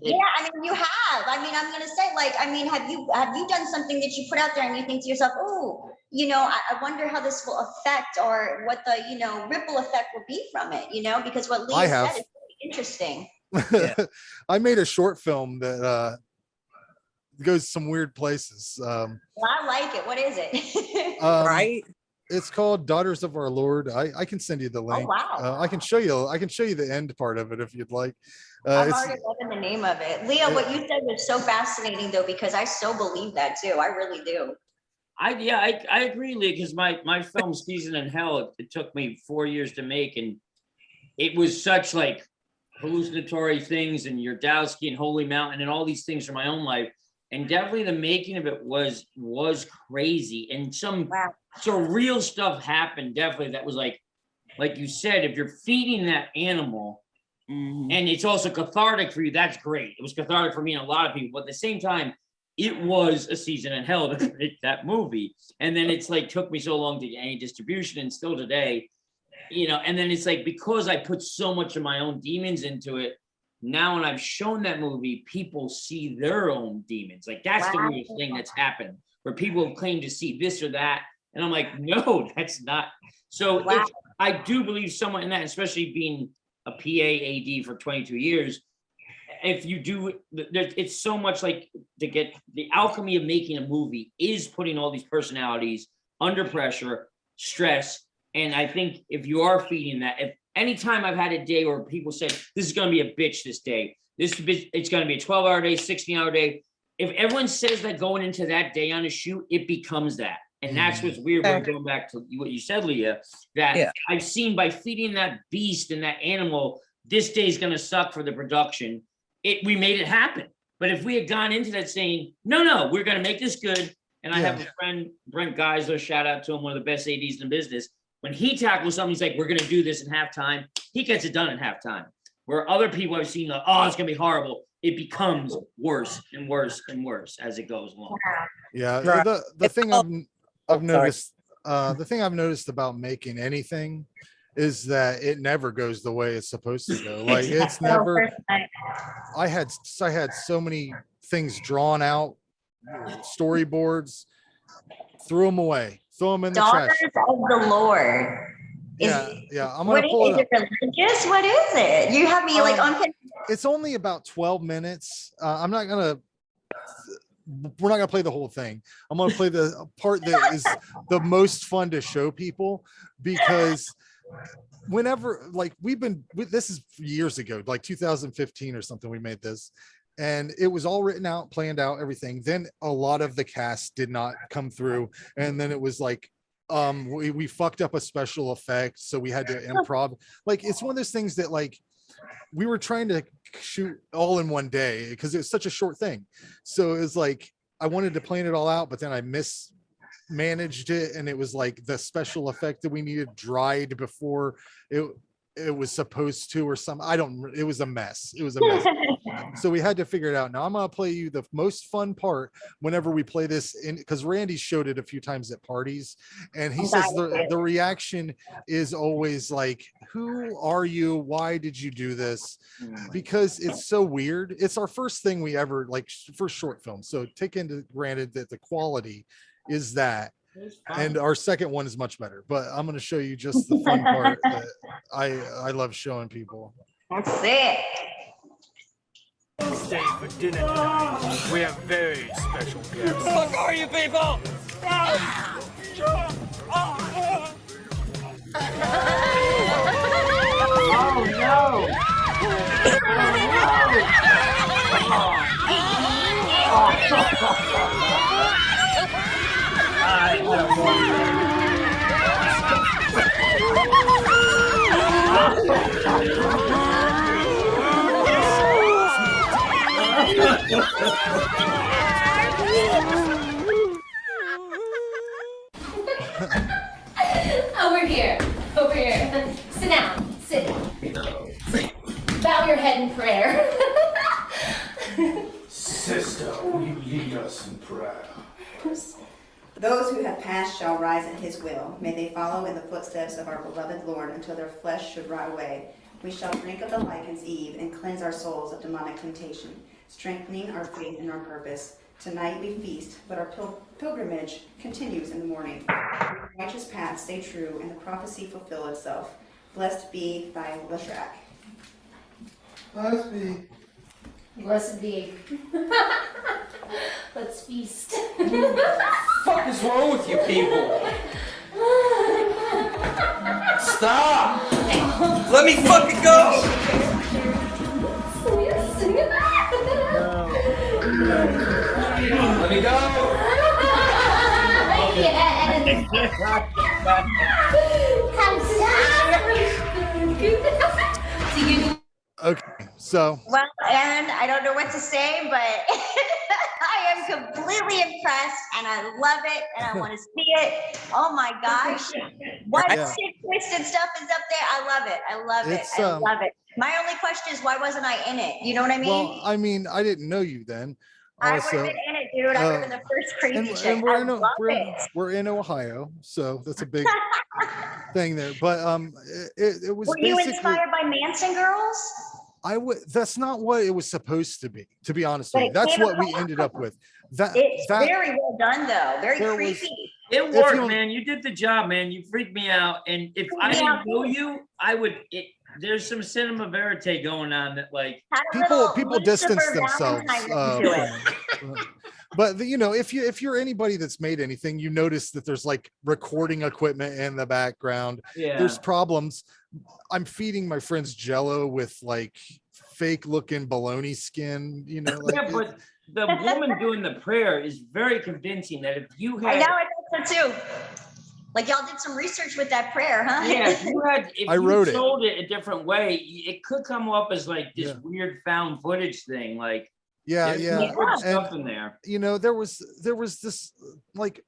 Yeah, I mean, you have. I mean, I'm gonna say, like, I mean, have you done something that you put out there and you think to yourself, oh, you know, I wonder how this will affect, or what the, you know, ripple effect will be from it, you know, because what Leah said is really interesting. Yeah. I made a short film that goes some weird places. Well, I like it. What is it? Right. It's called Daughters of Our Lord. I can send you the link. Oh, wow. I can show you the end part of it if you'd like. I'm already loving the name of it. Leah, what you said was so fascinating though, because I so believe that too. I really do. I agree, Leah, because my film Season in Hell, it took me 4 years to make, and it was such like hallucinatory things and Yardowski and Holy Mountain and all these things from my own life. And definitely the making of it was crazy, and some surreal stuff happened. Definitely, that was like you said, if you're feeding that animal, and it's also cathartic for you, that's great. It was cathartic for me and a lot of people, but at the same time, it was a season in hell to make that movie. And then it's like took me so long to get any distribution, and still today, you know. And then it's like, because I put so much of my own demons into it, now when I've shown that movie, people see their own demons. Like that's the weird thing that's happened, where people claim to see this or that. And I'm like, no, that's not. So if I do believe somewhat in that, especially being a PA AD for 22 years. If you do, it's so much like to get the alchemy of making a movie is putting all these personalities under pressure, stress. And I think if you are feeding that, if anytime I've had a day where people say, this is going to be a bitch this day, it's going to be a 12-hour day, 16-hour day. If everyone says that going into that day on a shoot, it becomes that. And that's what's weird when going back to what you said, Leah, that I've seen by feeding that beast and that animal, this day is going to suck for the production. We made it happen. But if we had gone into that saying, no, we're going to make this good. And I have a friend, Brent Geisler, shout out to him, one of the best ADs in the business. When he tackles something, he's like, we're going to do this in halftime. He gets it done in halftime. Where other people I've seen, like, oh, it's going to be horrible. It becomes worse and worse and worse as it goes along. Yeah. The thing I've noticed, the thing I've noticed about making anything is that it never goes the way it's supposed to go. Like it's never. I had so many things drawn out, storyboards, threw them away, throw them in the trash. Daughters of the Lord. Yeah. I'm gonna pull it up. Is it religious? What is it? You have me like on. It's only about 12 minutes. We're not gonna play the whole thing. I'm gonna play the part that is the most fun to show people, because whenever, like, this is years ago, like 2015 or something, we made this, and it was all written out, planned out, everything. Then a lot of the cast did not come through, and then it was like we fucked up a special effect, so we had to improv. Like, it's one of those things that, like, we were trying to shoot all in one day because it was such a short thing. So it was like I wanted to plan it all out, but then I mismanaged it, and it was like the special effect that we needed dried before it was supposed to, or something. It was a mess. So we had to figure it out. Now I'm gonna play you the most fun part whenever we play this, in because Randy showed it a few times at parties, and he says the reaction is always like, who are you? Why did you do this? Because it's so weird. It's our first thing we ever, like, first short film. So take into granted that the quality is that. And our second one is much better, but I'm going to show you just the fun part that I love showing people. That's it. Stay for dinner tonight. We have very special guests. What are you people? Oh no! Over here. Sit down. Sit. Bow your head in prayer. Sister, will you lead us in prayer? Those who have passed shall rise at his will. May they follow in the footsteps of our beloved Lord until their flesh should rot away. We shall drink of the lichens Eve and cleanse our souls of demonic temptation, strengthening our faith and our purpose. Tonight we feast, but our pilgrimage continues in the morning. The righteous path stay true, and the prophecy fulfill itself. Blessed be thy Lashrak. Blessed be. Blessed be. Let's feast. What is wrong with you people? Stop! Let me fucking go! Let me go! Yes. Okay, so. Well, and I don't know what to say, but I am completely impressed, and I love it, and I want to see it. Oh my gosh, what sick twisted stuff is up there? I love it. I love it. My only question is, why wasn't I in it? You know what I mean? Well, I mean, I didn't know you then. I would have been in it, dude. I would have been the first crazy chick. And we're in Ohio, so that's a big thing there. But it was. Were you inspired by Manson girls? That's not what it was supposed to be honest But with you. it That's came what we across- ended up with. It's very well done, though. Very there was- creepy. It If worked, you- man. You did the job, man. You freaked me out. And if I me out didn't know too. you, I would. There's some cinema verite going on that, like, Had a little people Lucifer distance themselves Valentine to it. from it. But you know, if you're anybody that's made anything, you notice that there's like recording equipment in the background. yeah. There's problems. I'm feeding my friends Jello with like fake looking bologna skin, you know, like Yeah, but the woman doing the prayer is very convincing that if you I had, know, I think so too. Like y'all did some research with that prayer, huh? yeah, if I you wrote it. told it a different way, it could come off as like this Yeah. weird found footage thing. Like, yeah, there's yeah. some good And stuff in there. you know, there was this like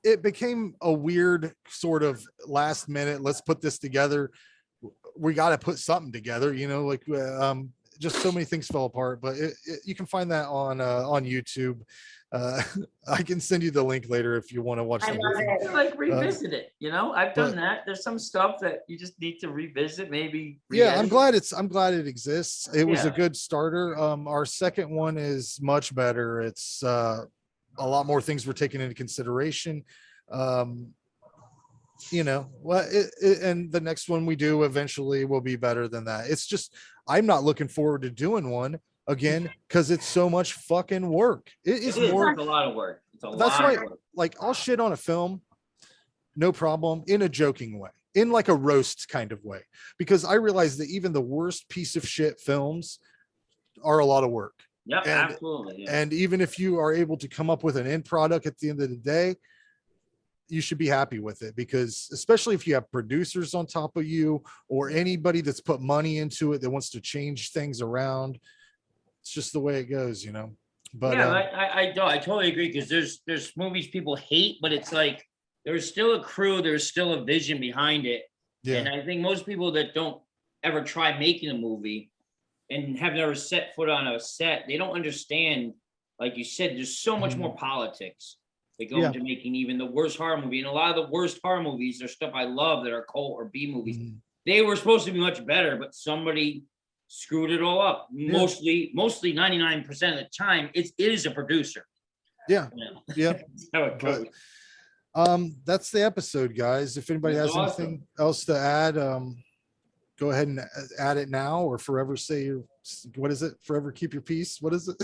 it became a weird sort of last minute, let's put this together. We got to put something together, you know, like just so many things fell apart, but you can find that on YouTube. I can send you the link later if you want to watch I the love movie. it. Like revisit it, you know. I've done but- that. There's some stuff that you just need to revisit, maybe. Yeah, I'm re-edit. glad it exists. It was a Yeah. good starter. Our second one is much better. It's a lot more things were taken into consideration. You know, well, and the next one we do eventually will be better than that. It's just I'm not looking forward to doing one again because it's so much fucking work. It is more. It's a lot of work. It's a That's lot why, of work. like, I'll shit on a film, no problem, in a joking way, in like a roast kind of way, because I realize that even the worst piece of shit films are a lot of work. Yep, and- absolutely. Yeah. And even if you are able to come up with an end product at the end of the day, you should be happy with it, because especially if you have producers on top of you or anybody that's put money into it that wants to change things around, it's just the way it goes, you know. But yeah, I totally agree, because there's movies people hate, but it's like there's still a crew, there's still a vision behind it. yeah, And I think most people that don't ever try making a movie and have never set foot on a set, they don't understand, like you said, there's so much more politics that go Yeah. into making even the worst horror movie. And a lot of the worst horror movies, there's stuff I love that are cult or B movies. Mhm. They were supposed to be much better, but somebody screwed it all up. Mostly 99% of the time, it is a producer. Yeah. You know, yeah. that's how it But- goes. That's the episode, guys. If anybody That's has awesome. anything else to add, go ahead and add it now, or forever say your, what is it? Forever keep your peace. What is it?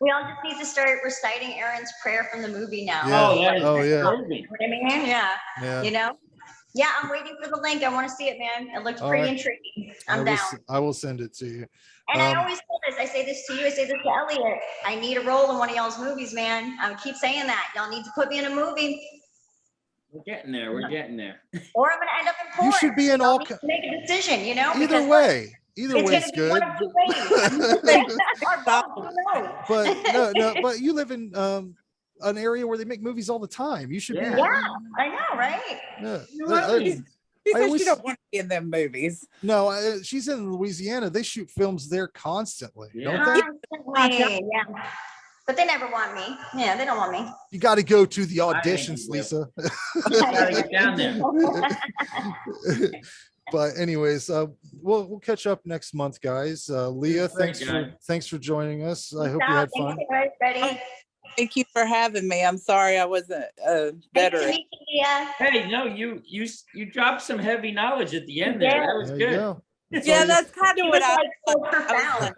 We all just need to start reciting Aaron's prayer from the movie now. Yeah. Oh, that is Oh, yeah. perfect. You know what I mean? Yeah. Yeah. You know? Yeah, I'm waiting for the link. I want to see it, man. It looks All pretty right. intriguing. I I'm will down. I will send it to you. And I Um, always say this. I say this to you. I say this to Elliot. I need a role in one of y'all's movies, man. I keep saying that. Y'all need to put me in a movie, We're getting there. We're getting there. or I'm gonna end up in porn. You should be in Y'all all need co- to make a decision, you know? Either Because way, either it's way's gonna be good. one of two ways. Or both, who knows? But no, but you live in an area where they make movies all the time. You should be. Yeah. Yeah, I know, right? Yeah. You're right. She I says always- she don't want to be in them movies. No, she's in Louisiana. They shoot films there constantly, Yeah. don't they? Constantly, yeah. But they never want me. Yeah, they don't want me. You got to go to the think auditions, you will. Lisa. Gotta get down there. But anyways, we'll catch up next month, guys. Leah, Great, thanks for joining us. I hope you Ciao, had thank fun. you, guys. Ready? Thank you for having me. I'm sorry I wasn't Nice better. to meet you, Leah. Hey, no, you dropped some heavy knowledge at the end there. That was There you good. go. Yeah, that's kind It of was what I like so was profound.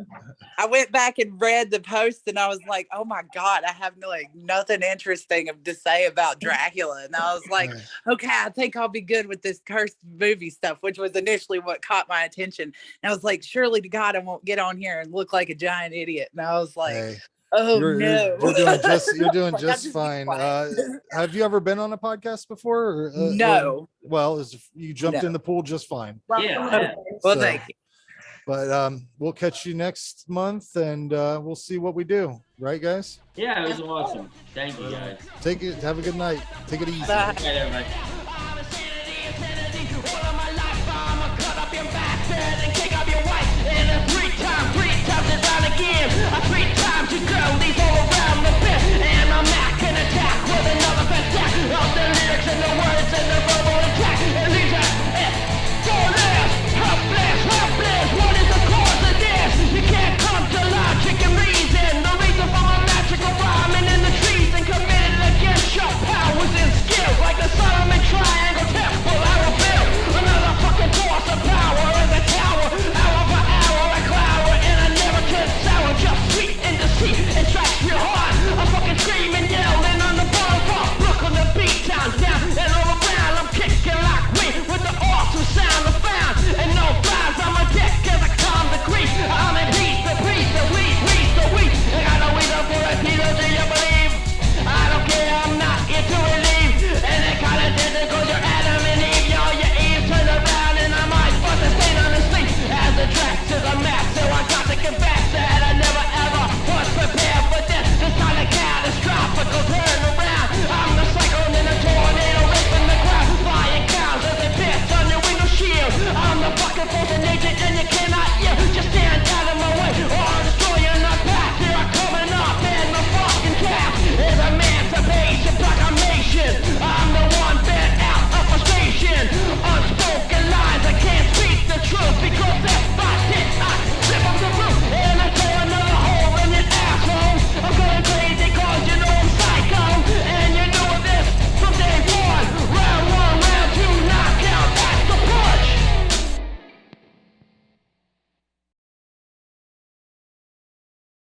I went back and read the post and I was like, oh my God, I have nothing interesting to say about Dracula. And I was like, Right. okay, I think I'll be good with this cursed movie stuff, which was initially what caught my attention. And I was like, surely to God, I won't get on here and look like a giant idiot. And I was like, Hey, oh you're no. doing doing Like, I'll just be fine. quiet. Have you ever been on a podcast before? Or, No. well, you jumped No. in the pool just fine. Welcome Yeah. aboard. Well, So- thank you. But we'll catch you next month, and we'll see what we do. Right, guys? Yeah, it was awesome. Thank you, guys. Take it. Have a good night. Take it easy. Bye. Good night, everybody.